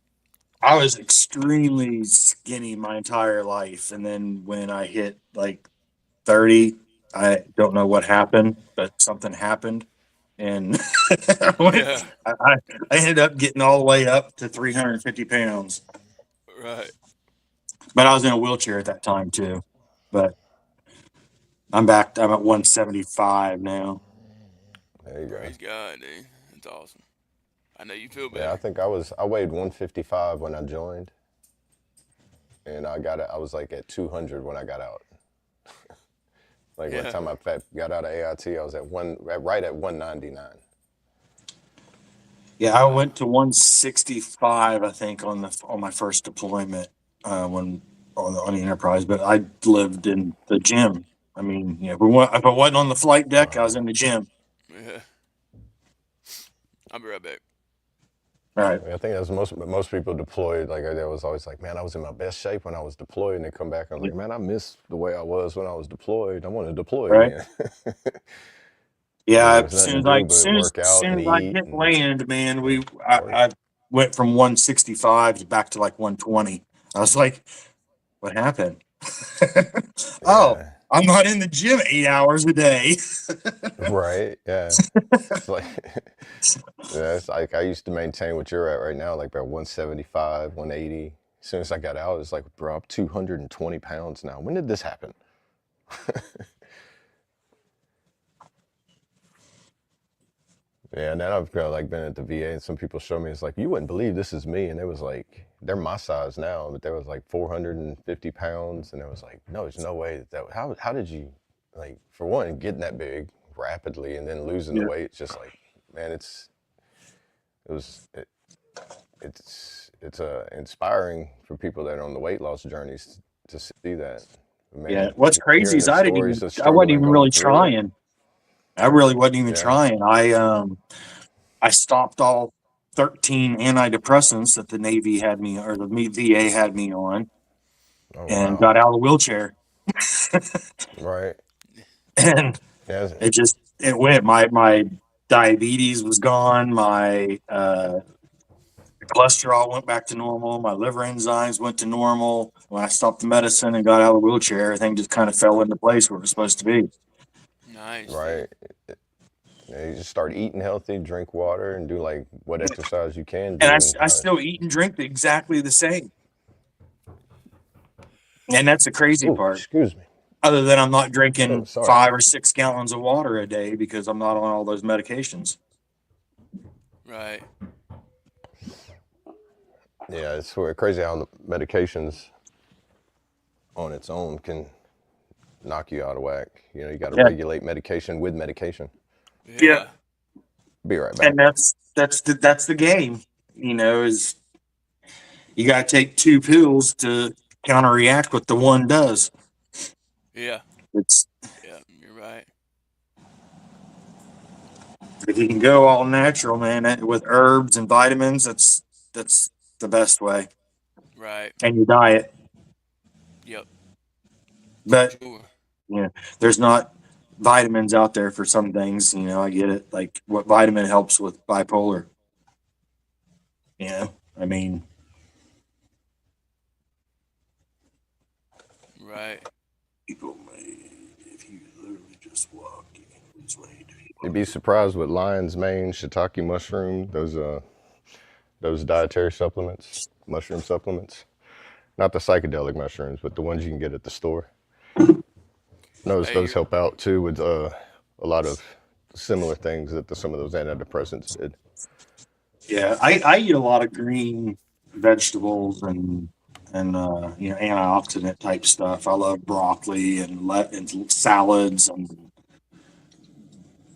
I was extremely skinny my entire life. And then when I hit like 30, I don't know what happened, but something happened. And Yeah. I ended up getting all the way up to 350 pounds. Right. But I was in a wheelchair at that time too. But I'm back. I'm at 175 now. There you go. Praise God, dude. That's awesome. I know you feel better. Yeah, I think I weighed 155 when I joined, and I was like at 200 when I got out. Like by the time I got out of AIT, I was right at 199. Yeah, I went to 165, I think, on my first deployment when on the Enterprise. But I lived in the gym. I mean, if I wasn't on the flight deck, I was in the gym. Yeah. I'll be right back. All right. I think that's most people deployed. Like they was always like, man, I was in my best shape when I was deployed, and they come back and I was like, man, I miss the way I was when I was deployed. I want to deploy again. Yeah, as soon as I hit land, man, I went from 165 back to like 120. I was like, what happened? Oh, I'm not in the gym 8 hours a day. Right. Yeah. It's like, it's like I used to maintain what you're at right now, like about 175, 180. As soon as I got out, it's like, bro, I'm 220 pounds now. When did this happen? Yeah, and then I've like been at the VA, and some people show me, it's like, you wouldn't believe this is me, and it was like, they're my size now, but they was like 450 pounds, and it was like, no, there's no way how did you, like, for one, getting that big rapidly, and then losing the weight? It's just like, man, it's inspiring for people that are on the weight loss journeys to see that. Man, yeah, what's crazy is I wasn't even really trying. I really wasn't even trying. I stopped all 13 antidepressants that the Navy had me, or the VA had me on, and got out of the wheelchair. Right. And it went. My diabetes was gone. My cholesterol went back to normal. My liver enzymes went to normal. When I stopped the medicine and got out of the wheelchair, everything just kind of fell into place where it was supposed to be. Nice. Right. Yeah, you just start eating healthy, drink water, and do like what exercise you can do. And I still eat and drink exactly the same. And that's the crazy part. Excuse me. Other than I'm not drinking 5 or 6 gallons of water a day because I'm not on all those medications. Right. Yeah, it's crazy how the medications on its own can knock you out of whack. You know, you got to regulate medication with medication. Yeah. Be right back. And that's the game. You know, is you got to take 2 pills to counteract what the one does. Yeah. It's Yeah. You're right. if you can go all natural, man, with herbs and vitamins, that's the best way. Right. And your diet. Yep. But Sure. yeah, there's not vitamins out there for some things. I get it. Like what vitamin helps with bipolar? I mean, Right. people may, if you literally just walk this way. You'd be surprised with lion's mane, shiitake mushroom, those dietary supplements, mushroom supplements. Not the psychedelic mushrooms, but the ones you can get at the store. Notice Hey, those help out too with a lot of similar things that some of those antidepressants did. Yeah, I eat a lot of green vegetables and antioxidant type stuff. I love broccoli and salads and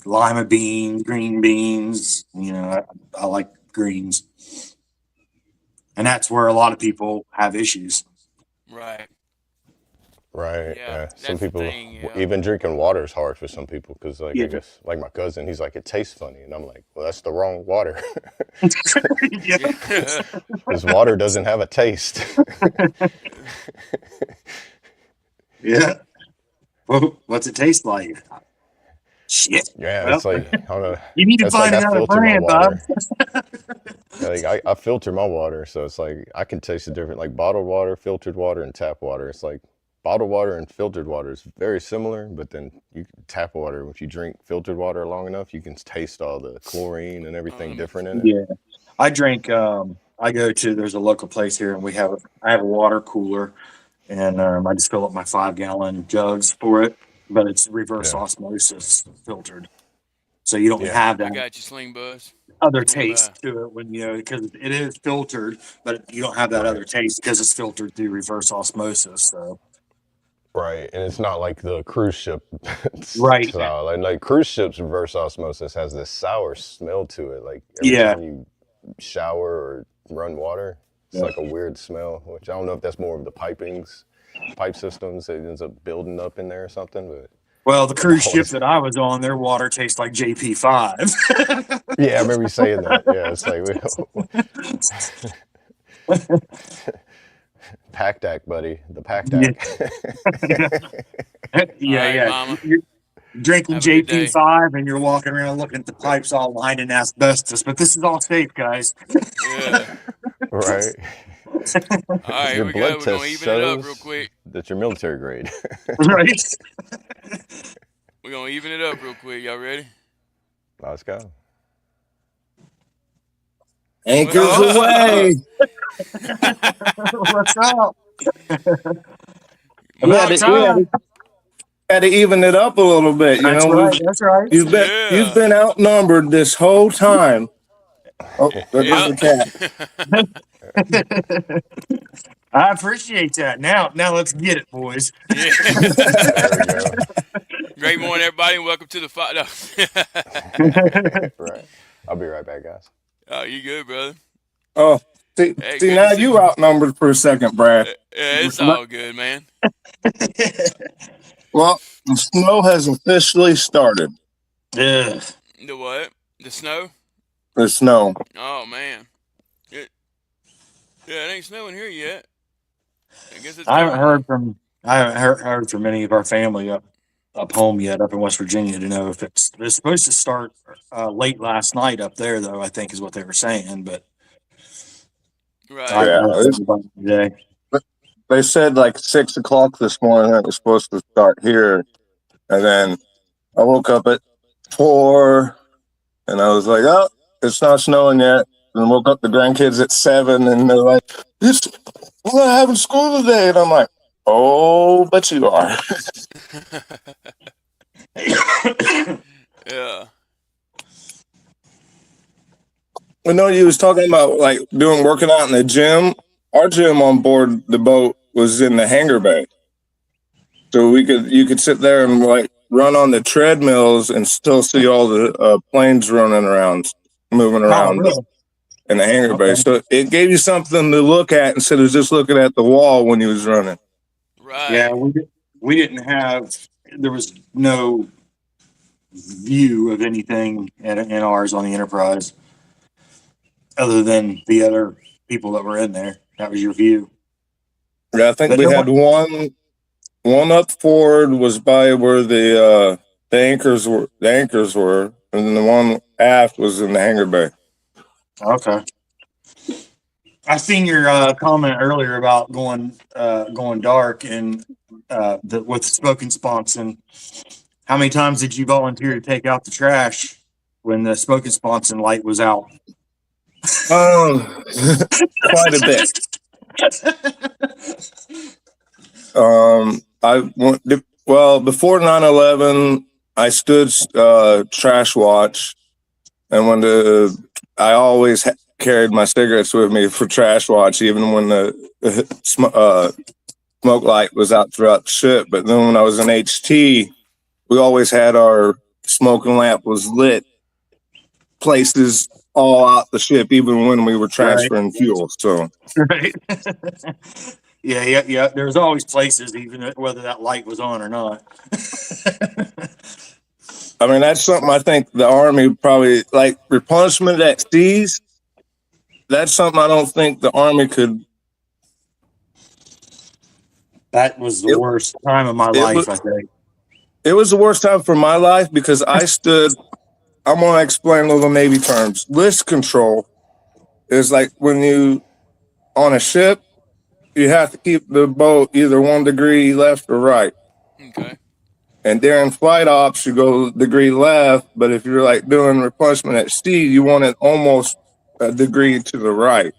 lima beans, green beans. I like greens, and that's where a lot of people have issues. right. Right. Yeah. Yeah. Some That's the people, thing. Yeah. even drinking water is hard for some people because, like, Yeah. I guess, like my cousin, he's like, it tastes funny. And I'm like, well, that's the wrong water. Yeah. Because water doesn't have a taste. Yeah. Well, what's it taste like? Shit. Yeah. Well, It's like, I don't know. you need to It's like find I another filter my brand, Bob. water. Like I filter my water, so it's like I can taste the difference. Like bottled water, filtered water, and tap water. It's like bottled water and filtered water is very similar, but then tap water, if you drink filtered water long enough, you can taste all the chlorine and everything different in it. Yeah. I drink. There's a local place here, and I have a water cooler, and I just fill up my 5-gallon jugs for it, but it's reverse Yeah. osmosis filtered, so you don't Yeah. have I that got you, Sling Buzz. other What's going taste to it because it is filtered, but you don't have that Right. other taste because it's filtered through reverse osmosis. So Right, and it's not like the cruise ship right, style. Like cruise ships, reverse osmosis has this sour smell to it. Like every yeah, time you shower or run water, it's Yeah. like a weird smell. Which I don't know if that's more of the pipe systems that ends up building up in there or something. But Well, the cruise ship that I was on, their water tastes like JP5. yeah, I remember you saying that. Yeah, it's like pack deck, buddy. The pack deck. Yeah, All right, yeah. Mama. You're drinking Have a good day. JP5 and you're walking around looking at the pipes all lined in asbestos, but this is all safe, guys. Yeah. Right. All right, here Your we go. blood We're gonna test even it up real shows quick. that you're military grade. Right. We're gonna even it up real quick. Y'all ready? Let's go. Anchors away. What's up? We had to even it up a little bit. That's right. That's right. You've been outnumbered this whole time. Oh, there's the cat. I appreciate that. Now let's get it, boys. Yeah. There we go. Great morning, everybody, and welcome to the fight. No. Right. I'll be right back, guys. Oh, you good, brother? Oh, see Hey, good now to see you you. outnumbered for a second, Brad. Yeah, it's all good, man. Well, the snow has officially started. Ugh. The what? The snow? The snow. Oh man. It ain't snowing here yet. I guess it's I haven't coming. heard from any of our family up home yet, up in West Virginia, to know if it's supposed to start late last night up there, though. I think is what they were saying, but Right. I Yeah, haven't heard about it today. they said like 6 o'clock this morning it was supposed to start here, and then I woke up at 4, and I was like, "Oh, it's not snowing yet." And woke up the grandkids at 7, and they're like, "We're not having school today," and I'm like, "Oh, but you are." Yeah. I know you was talking about like working out in the gym. Our gym on board the boat was in the hangar bay, so you could sit there and like run on the treadmills and still see all the planes running around, moving Oh, around. really? in the hangar bay. Okay. So it gave you something to look at instead of just looking at the wall when you was running. Yeah, Right. we didn't have. There was no view of anything in ours on the Enterprise, other than the other people that were in there. That was your view. Yeah, I think But we no had one. one up forward was by where the anchors were, and then the one aft was in the hangar bay. Okay. I seen your comment earlier about going dark and with smoking sponson. How many times did you volunteer to take out the trash when the smoking sponson light was out? Um, quite a bit. Before 9/11, I stood trash watch, and I always carried my cigarettes with me for trash watch, even when the smoke light was out throughout the ship. But then when I was in HT, we always had our smoking lamp was lit places all out the ship, even when we were Right. transferring fuel. So Right. Yeah. There's always places, even whether that light was on or not. I mean, that's something I think the Army probably like replenishment at seas. That's something I don't think the Army could. That was the It, worst time of my it was life, I think. it was the worst time for my life because I stood. I'm gonna explain a little Navy terms. List control is like when you on a ship, you have to keep the boat either 1 degree left or right. Okay. And during flight ops, you go degree left. But if you're like doing replenishment at sea, you want it almost a degree to the right.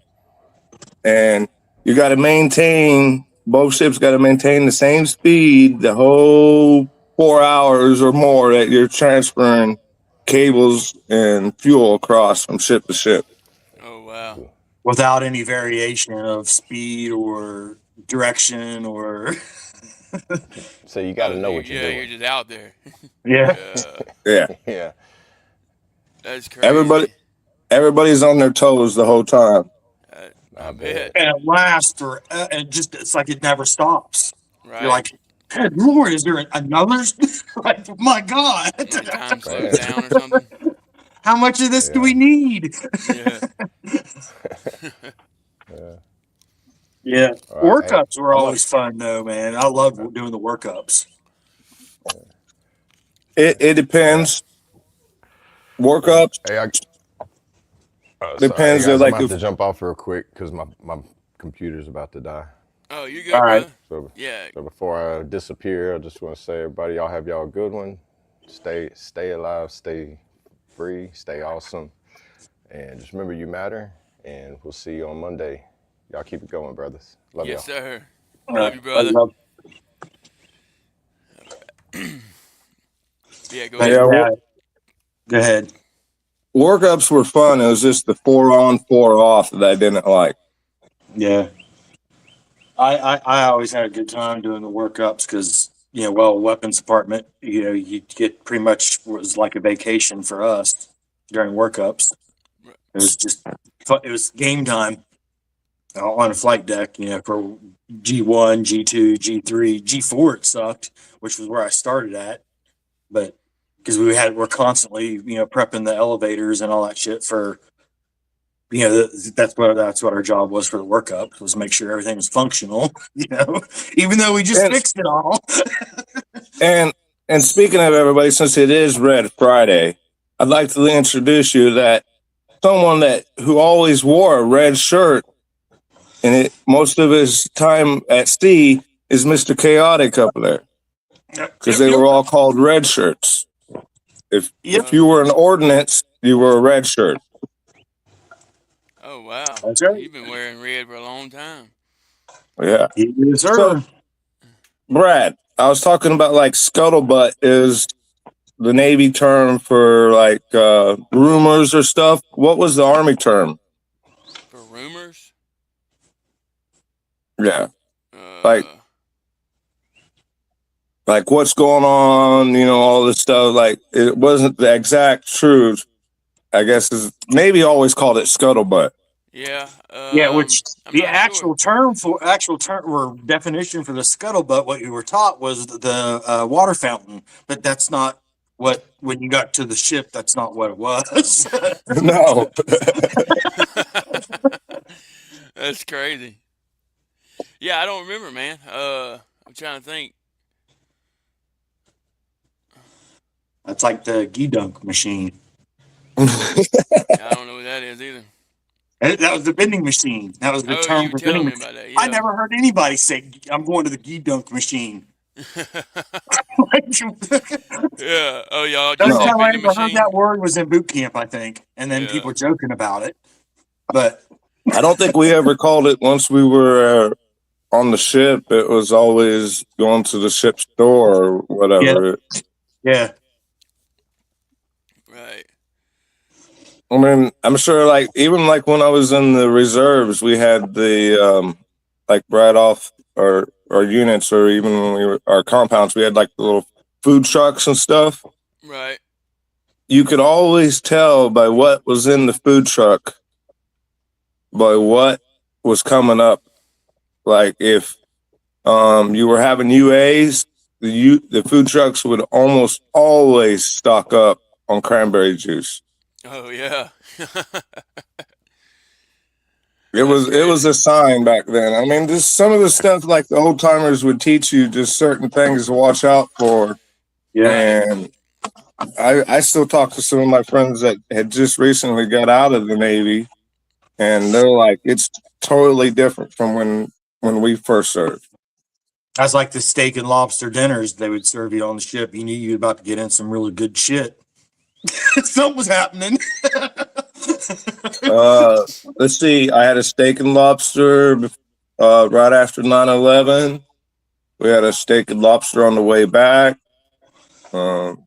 And you got to maintain, both ships got to maintain the same speed the whole 4 hours or more that you're transferring cables and fuel across from ship to ship. Oh wow. Without any variation of speed or direction or. So you got to know what you're You're doing. just out there. Yeah. Yeah. Yeah. That's Everybody, crazy. everybody's on their toes the whole time. I I bet. bet. And it lasts for, and just, it's like it never stops. You're Right. like, good Lord, is there another? Like, my God. Like time slows Man. down or something. How much of this do we Yeah. need? Yeah. Yeah. Yeah. All right. Hey, Workups were I'm up. always fun, though, man. I love doing the workups. It Hey, depends. Workups hey, sorry. Hey, depends. guys, I'm Like going to if have to jump off real quick because my computer's about to die. Oh, you All good, right. brother? So, Yeah. so before I disappear, I just want to say, everybody, y'all have y'all a good one. Stay alive, stay free, stay awesome. And just remember you matter. And we'll see you on Monday. Y'all keep it going, brothers. Love Yes, y'all. sir. All Love right. you, brother. Love. Yeah, go But ahead. yeah, yeah, go ahead. workups were fun. It was just the 4 on, 4 off that I didn't like. Yeah. I always had a good time doing the workups because, weapons department, you get pretty much was like a vacation for us during workups. It was just it was game time on a flight deck, for G1, G2, G3, G4. It sucked, which was where I started at, but because we're constantly, prepping the elevators and all that shit for, that's what our job was for the workup, was make sure everything was functional, even though we just And fixed it all. and and speaking of everybody, since it is Red Friday, I'd like to introduce you that someone that who always wore a red shirt and most of his time at sea is Mr. Chaotic up there because Yep, they yep, were all called red shirts. If yep. you were an ordnance, you were a red shirt. Oh, wow. That's right. You've been wearing red for a long time. Yeah. Yes, So, sir. Brad, I was talking about like scuttlebutt is the Navy term for like rumors or stuff. What was the Army term? For rumors? Yeah. Uh, Like what's going on, all this stuff. Like it wasn't the exact truth. I guess is maybe always called it scuttlebutt. Yeah. Yeah, which I'm the not sure. actual term or definition for the scuttlebutt, what you were taught was the water fountain, but that's not what. When you got to the ship, that's not what it was. No. That's crazy. Yeah, I don't remember, man. I'm trying to think. That's like the gee dunk machine. I don't know what that is either. That was the vending machine. That was the Oh, you term were for vending telling me machine. about that. I Yeah. never heard anybody say, "I'm going to the gee dunk machine." Yeah. Oh, y'all The just only No. said time I vending ever heard that machine. word was in boot camp, I think, and then Yeah. people joking about it. But I don't think we ever called it once we were on the ship. It was always going to the ship store or yeah, whatever. yeah, Right. I mean, I'm sure, like, even like when I was in the reserves, we had the, like, right off our units, or even when we were, our compounds, we had like the little food trucks and stuff. Right. You could always tell by what was in the food truck, by what was coming up. Like, if you were having UAs, the food trucks would almost always stock up on cranberry juice. Oh, yeah. It That's was crazy. a sign back then. I mean, just some of the stuff like the old timers would teach you, just certain things to watch out for. yeah. Right. And I still talk to some of my friends that had just recently got out of the Navy, and they're like, it's totally different from when we first served. That's like the steak and lobster dinners they would serve you on the ship. You knew you were about to get in some really good shit. Something was happening. Uh, let's see. I had a steak and lobster right after 9/11. We had a steak and lobster on the way back. Um,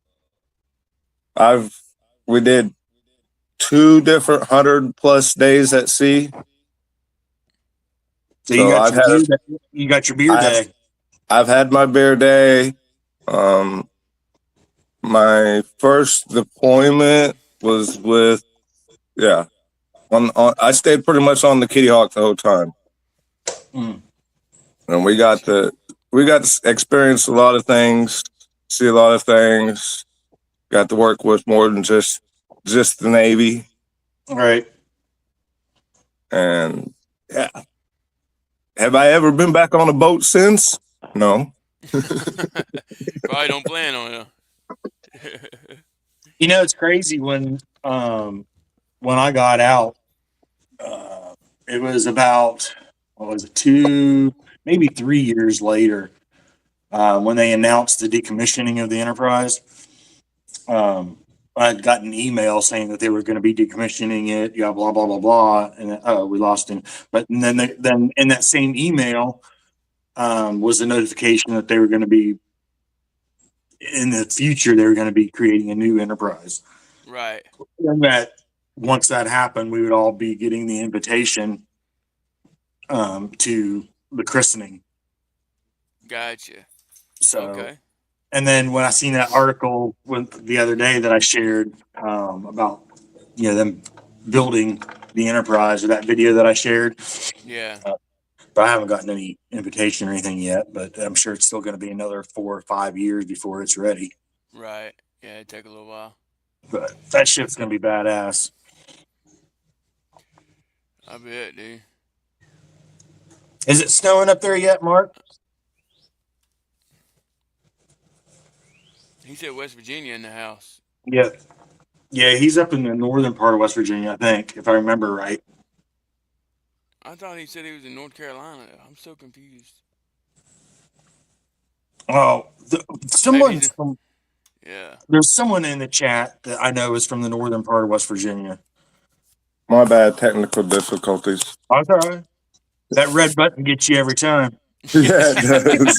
I've we did 2 different 100+ days at sea. So you So got your beer. You got your beer I've day. I've had my bear day. Um, my first deployment was with on I stayed pretty much on the Kitty Hawk the whole time, Mm. and we got to experience a lot of things, see a lot of things. Got to work with more than just the Navy, All right. and yeah. Have I ever been back on a boat since? No. Probably don't plan on it. You know, it's crazy when I got out. It was about what was it, 2 maybe 3 years later, when they announced the decommissioning of the Enterprise. Um, I had gotten an email saying that they were going to be decommissioning it, yeah, blah blah blah blah, and we lost him. But then in that same email was a notification that they were going to be in the future they were going to be creating a new Enterprise, Right. and that once that happened, we would all be getting the invitation to the christening. Gotcha. So, Okay. and then when I seen that article the other day that I shared about them building the Enterprise, or that video that I shared, Yeah. but I haven't gotten any invitation or anything yet. But I'm sure it's still going to be another 4 or 5 years before it's ready. Right. Yeah, it'd take a little while. But that ship's going to be badass. I bet, dude. Is it snowing up there yet, Mark? He said West Virginia in the house. Yeah. Yeah, he's up in the northern part of West Virginia, I think, if I remember right. I thought he said he was in North Carolina. I'm so confused. Oh, Maybe he's in, yeah. there's someone in the chat that I know is from the northern part of West Virginia. My bad, technical difficulties. Oh, that's all right. That red button gets you every time. Yeah, it does.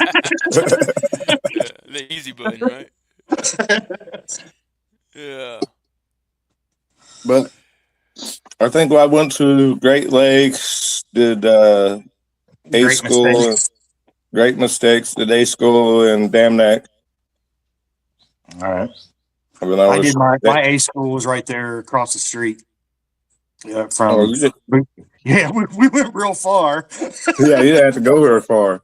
The easy button, right? Yeah. But I think I went to Great Lakes, did A Great school, mistakes. Great Mistakes, did A school in Dam Neck. All right. When I did my A school was right there across the street. Yeah, oh, from you Yeah, we went real far. Yeah, you didn't have to go very far.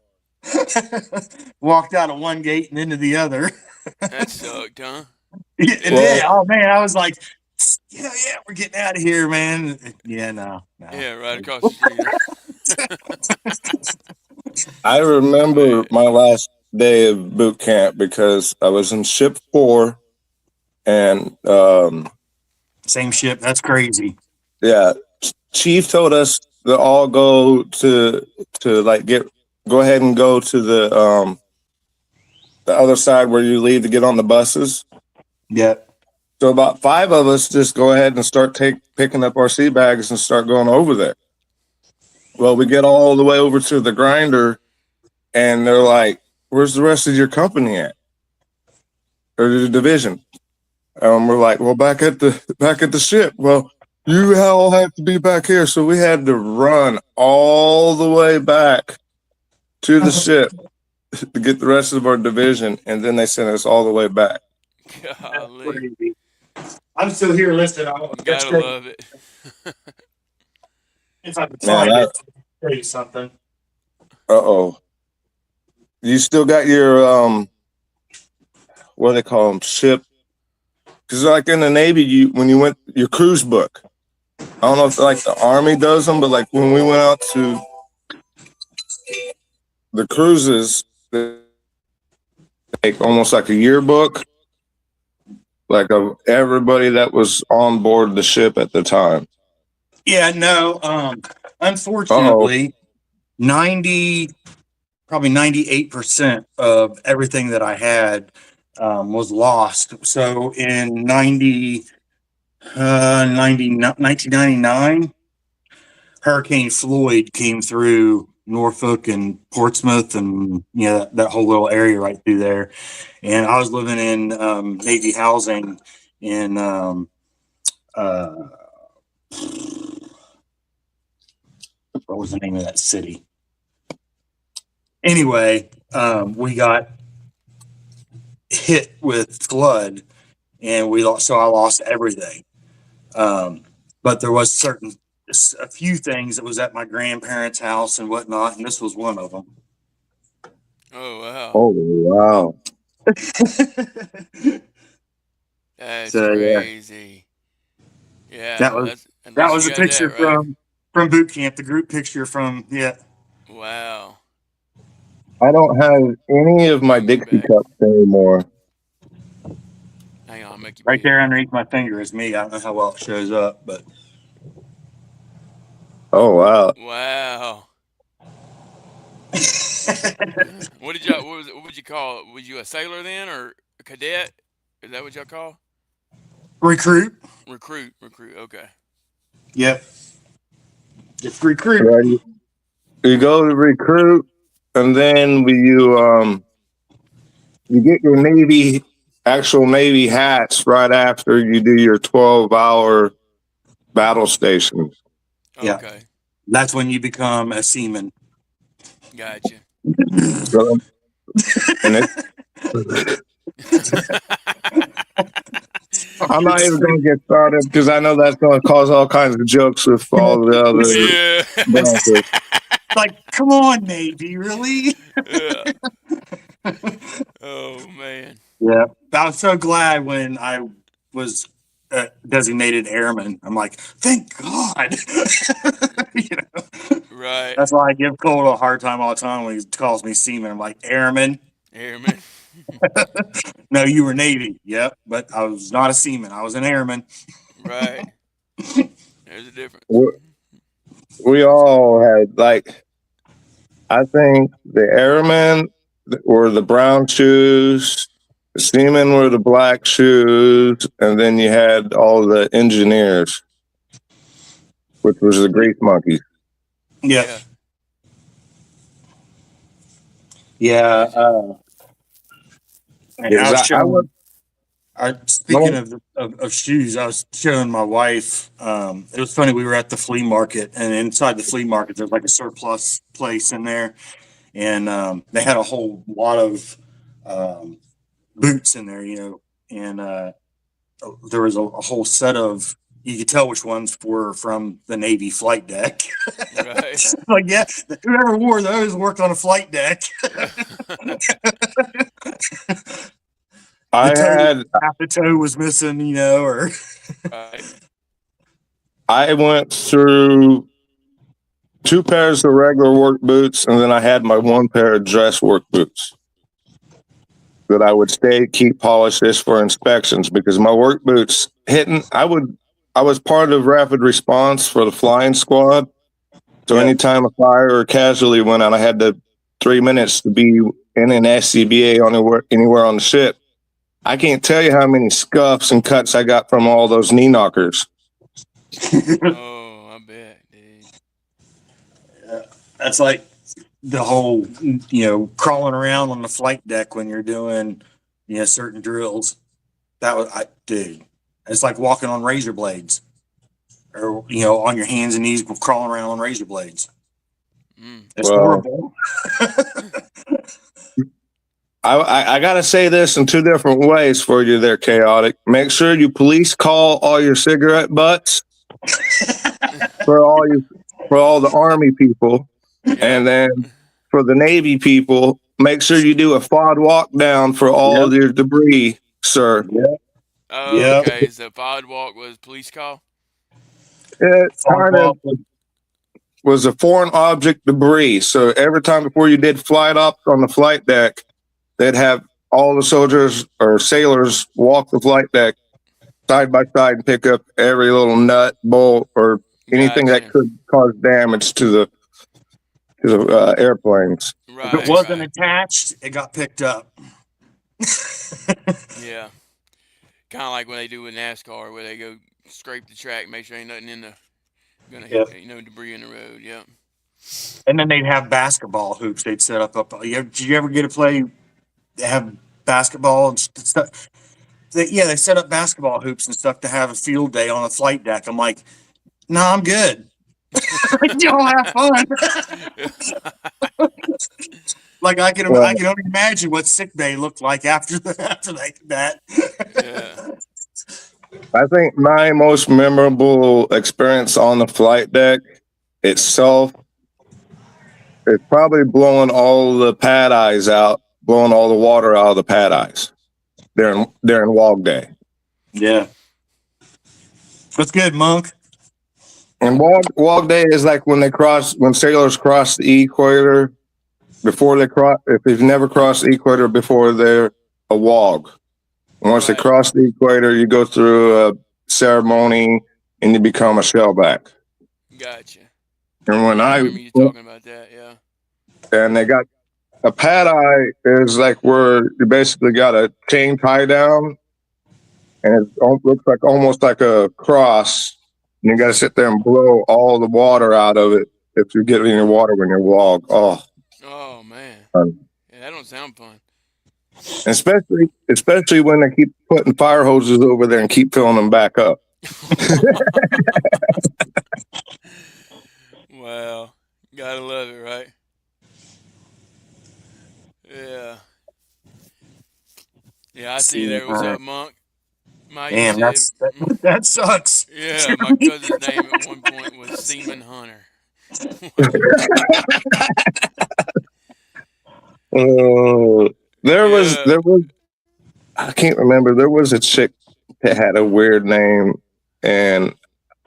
Walked out of one gate and into the other. That sucked, huh? Yeah, it did. Well, Oh man, I was like, yeah, we're getting out of here, man. Yeah, no. Yeah, right across the street. I remember Man. my last day of boot camp because I was in ship 4, and Same ship. That's crazy. yeah, Chief told us to all go to like go ahead and go to the other side where you leave to get on the buses. Yep. So about 5 of us just go ahead and start picking up our sea bags and start going over there. Well, we get all the way over to the grinder, and they're like, "Where's the rest of your company at, or the division?" We're like, "Well, back at the ship." Well, you all have to be back here, so we had to run all the way back to the ship to get the rest of our division, and then they sent us all the way back. Golly. Crazy. I'm still here listening. Gotta love it. If I could Man, find it, I'll tell you something. You still got your what do they call them, ship? Because like in the Navy, when you went your cruise book. I don't know if like the Army does them, but like when we went out to the cruises, they like almost like a yearbook, like of everybody that was on board the ship at the time. Yeah, no. Unfortunately, 98% of everything that I had was lost. So in 1999, Hurricane Floyd came through Norfolk and Portsmouth, and that whole little area right through there. And I was living in Navy housing in what was the name of that city? Anyway, we got hit with flood, and I lost everything. But there was a few things that was at my grandparents' house and whatnot, and this was one of them. Oh, wow. Oh wow! That's So yeah, crazy. Yeah, that was at that least was you a got picture that, right? from boot camp, the group picture from Wow. I don't have any of my Bring me Dixie back. cups anymore. Hang on, I'll make you right big. there underneath my finger is me. I don't know how well it shows up, but Oh wow! Wow. What would you call? Was you a sailor then, or a cadet? Is that what y'all call? recruit. Recruit. Okay. Yep, just recruit. Right. You go to recruit, and then you get your actual Navy hats right after you do your 12-hour battle station. Yeah, Okay. that's when you become a seaman. Gotcha. So, and I'm not even going to get started because I know that's going to cause all kinds of jokes with all the other Yeah. branches. Like, come on, Navy, really? Yeah. Oh man. Yeah, I was so glad when I was designated airman. I'm like, thank God. Right. That's why I give Cole a hard time all the time when he calls me seaman. I'm like, airman. Airman. No, you were Navy. Yep, but I was not a seaman. I was an airman. Right. There's a difference. We all had, like, I think the airmen were the brown shoes, the seamen were the black shoes, and then you had all the engineers, which was the grease monkeys. Yeah. Yeah. I was showing, speaking of shoes, I was showing my wife. It was funny. We were at the flea market, and inside the flea market, there's like a surplus place in there, and they had a whole lot of boots in there, and there was a whole set of you could tell which ones were from the Navy flight deck. Right. Like, yeah, whoever wore those worked on a flight deck. I had Half the toe was missing, you know, or Right. I went through 2 pairs of regular work boots, and then I had my 1 pair of dress work boots that I would keep polished just for inspections, because my work boots I was part of rapid response for the flying squad. So anytime a fire or casualty went out, I had 3 minutes to be in an SCBA anywhere on the ship. I can't tell you how many scuffs and cuts I got from all those knee knockers. Oh, I bet, dude. that's like the whole, you know, crawling around on the flight deck when you're doing, you know, certain drills. That was, dude, it's like walking on razor blades, or, you know, on your hands and knees crawling around on razor blades. It's horrible. I got to say this in 2 different ways for you there, Chaotic. Make sure you police call all your cigarette butts for all the Army people. Yeah. And then for the Navy people, make sure you do a FOD walk down for all of your debris, sir. Oh, okay. So FOD walk was police call? It kind of was a foreign object debris. So every time before you did flight ops on the flight deck, they'd have all the soldiers or sailors walk the flight deck side by side and pick up every little nut, bolt, or anything that could cause damage to the airplanes. If it wasn't attached, it got picked up. Yeah. Kind of like when they do with NASCAR, where they go scrape the track, make sure ain't nothing gonna hit, you know, debris in the road. Yep. And then they'd have basketball hoops they'd set up. Did you ever get to play? They have basketball and stuff. They set up basketball hoops and stuff to have a field day on a flight deck. I'm like, no, I'm good. Y'all have fun. Like I can only imagine what sick bay looked like after that. Yeah. I think my most memorable experience on the flight deck itself is probably blowing all the pad eyes out, blowing all the water out of the pad eyes during WOG day. Yeah. What's good, Monk? And WOG day is like when sailors cross the equator before they cross. If they've never crossed the equator before, they're a WOG. And once they cross the equator, you go through a ceremony and you become a shellback. Gotcha. And when I remember you talking about that, yeah. And they got a pad eye is like where you basically got a chain tie down, and it looks like almost like a cross. And you got to sit there and blow all the water out of it if you get any water when you walk. Oh man, yeah, that don't sound fun. Especially when they keep putting fire hoses over there and keep filling them back up. Wow, gotta love it, right? Yeah. Yeah, I see there. What's up, Monk? Mike, damn, that sucks. Yeah, my cousin's name at one point was Seaman Hunter. There was I can't remember. There was a chick that had a weird name, and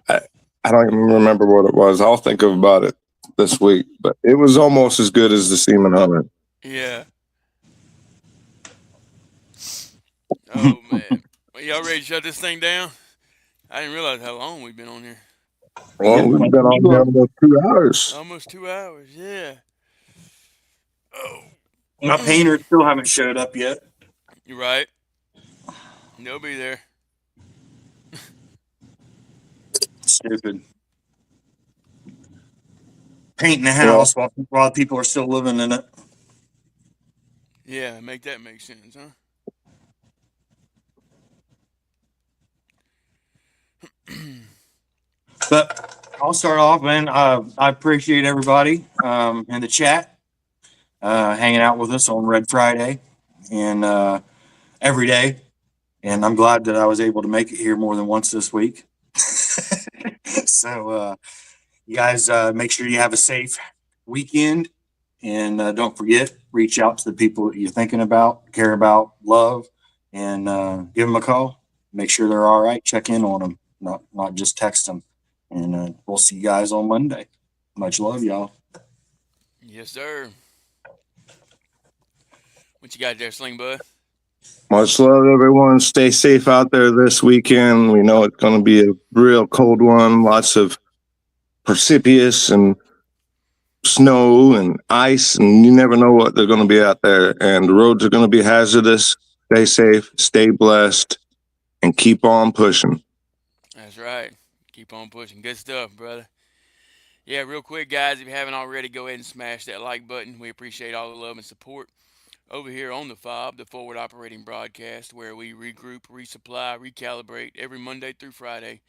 I don't even remember what it was. I'll think about it this week, but it was almost as good as the Seaman Hunter. Yeah. Oh man, well, y'all ready to shut this thing down? I didn't realize how long we've been on here. Well, we've been on here almost 2 hours. Almost 2 hours, yeah. Oh. My painters still haven't showed up yet. You're right. They'll be there. Stupid. Painting the house while people are still living in it. Yeah, make that make sense, huh? But I'll start off, man. I appreciate everybody in the chat hanging out with us on Red Friday and every day. And I'm glad that I was able to make it here more than once this week. So you guys make sure you have a safe weekend, and don't forget, reach out to the people that you're thinking about, care about, love, and give them a call. Make sure they're all right. Check in on them, not just text them. And we'll see you guys on Monday. Much love, y'all. Yes, sir. What you got there, Sling Bud? Much love, everyone. Stay safe out there this weekend. We know it's going to be a real cold one. Lots of precipitous and snow and ice, and you never know what they're going to be out there. And the roads are going to be hazardous. Stay safe, stay blessed, and keep on pushing. That's right. Keep on pushing. Good stuff, brother. Yeah, real quick, guys, if you haven't already, go ahead and smash that like button. We appreciate all the love and support over here on the F.O.B, the Forward Operating Broadcast, where we regroup, resupply, recalibrate every Monday through Friday,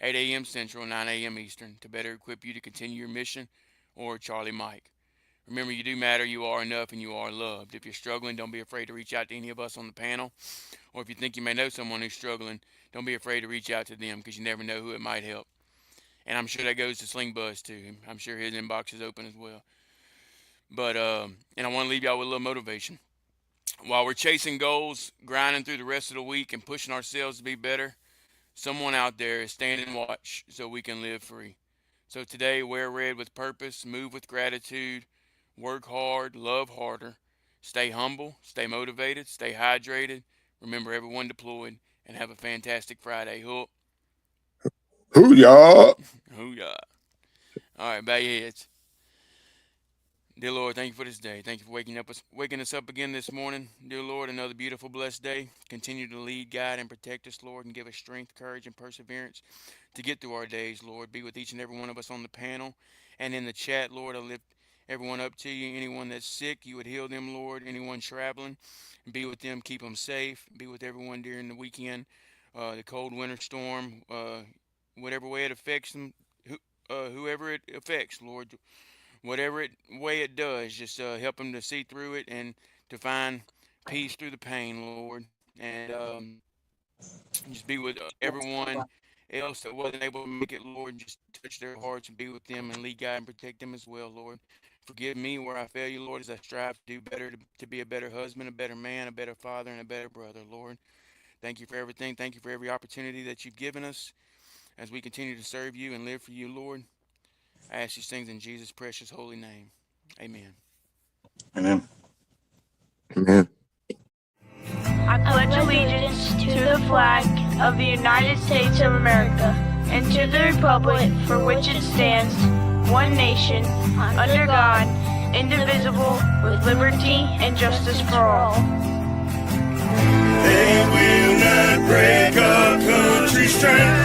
8 a.m. Central, 9 a.m. Eastern, to better equip you to continue your mission, or Charlie Mike. Remember, you do matter, you are enough, and you are loved. If you're struggling, don't be afraid to reach out to any of us on the panel. Or if you think you may know someone who's struggling, don't be afraid to reach out to them, because you never know who it might help. And I'm sure that goes to Sling Buzz too. I'm sure his inbox is open as well. But and I want to leave y'all with a little motivation. While we're chasing goals, grinding through the rest of the week, and pushing ourselves to be better, someone out there is standing watch so we can live free. So today, wear red with purpose, move with gratitude, work hard, love harder, stay humble, stay motivated, stay hydrated, remember everyone deployed, and have a fantastic Friday. Hook. Hoo-yah! Hoo-yah. All right, bow your heads. Dear Lord, thank you for this day. Thank you for waking us up again this morning. Dear Lord, another beautiful, blessed day. Continue to lead, guide, and protect us, Lord, and give us strength, courage, and perseverance to get through our days, Lord. Be with each and every one of us on the panel and in the chat, Lord. I lift everyone up to you. Anyone that's sick, you would heal them, Lord. Anyone traveling, be with them, keep them safe. Be with everyone during the weekend, the cold winter storm, whatever way it affects them, whoever it affects, Lord. Whatever way it does, just help them to see through it and to find peace through the pain, Lord. And just be with everyone else that wasn't able to make it, Lord. Just touch their hearts and be with them and lead, guide, and protect them as well, Lord. Forgive me where I fail you, Lord, as I strive to do better, to be a better husband, a better man, a better father, and a better brother, Lord. Thank you for everything. Thank you for every opportunity that you've given us as we continue to serve you and live for you, Lord. I ask these things in Jesus' precious holy name. Amen. Amen. Amen. I pledge allegiance to the flag of the United States of America and to the republic for which it stands, one nation, under God, indivisible, with liberty and justice for all. They will not break our country's strength.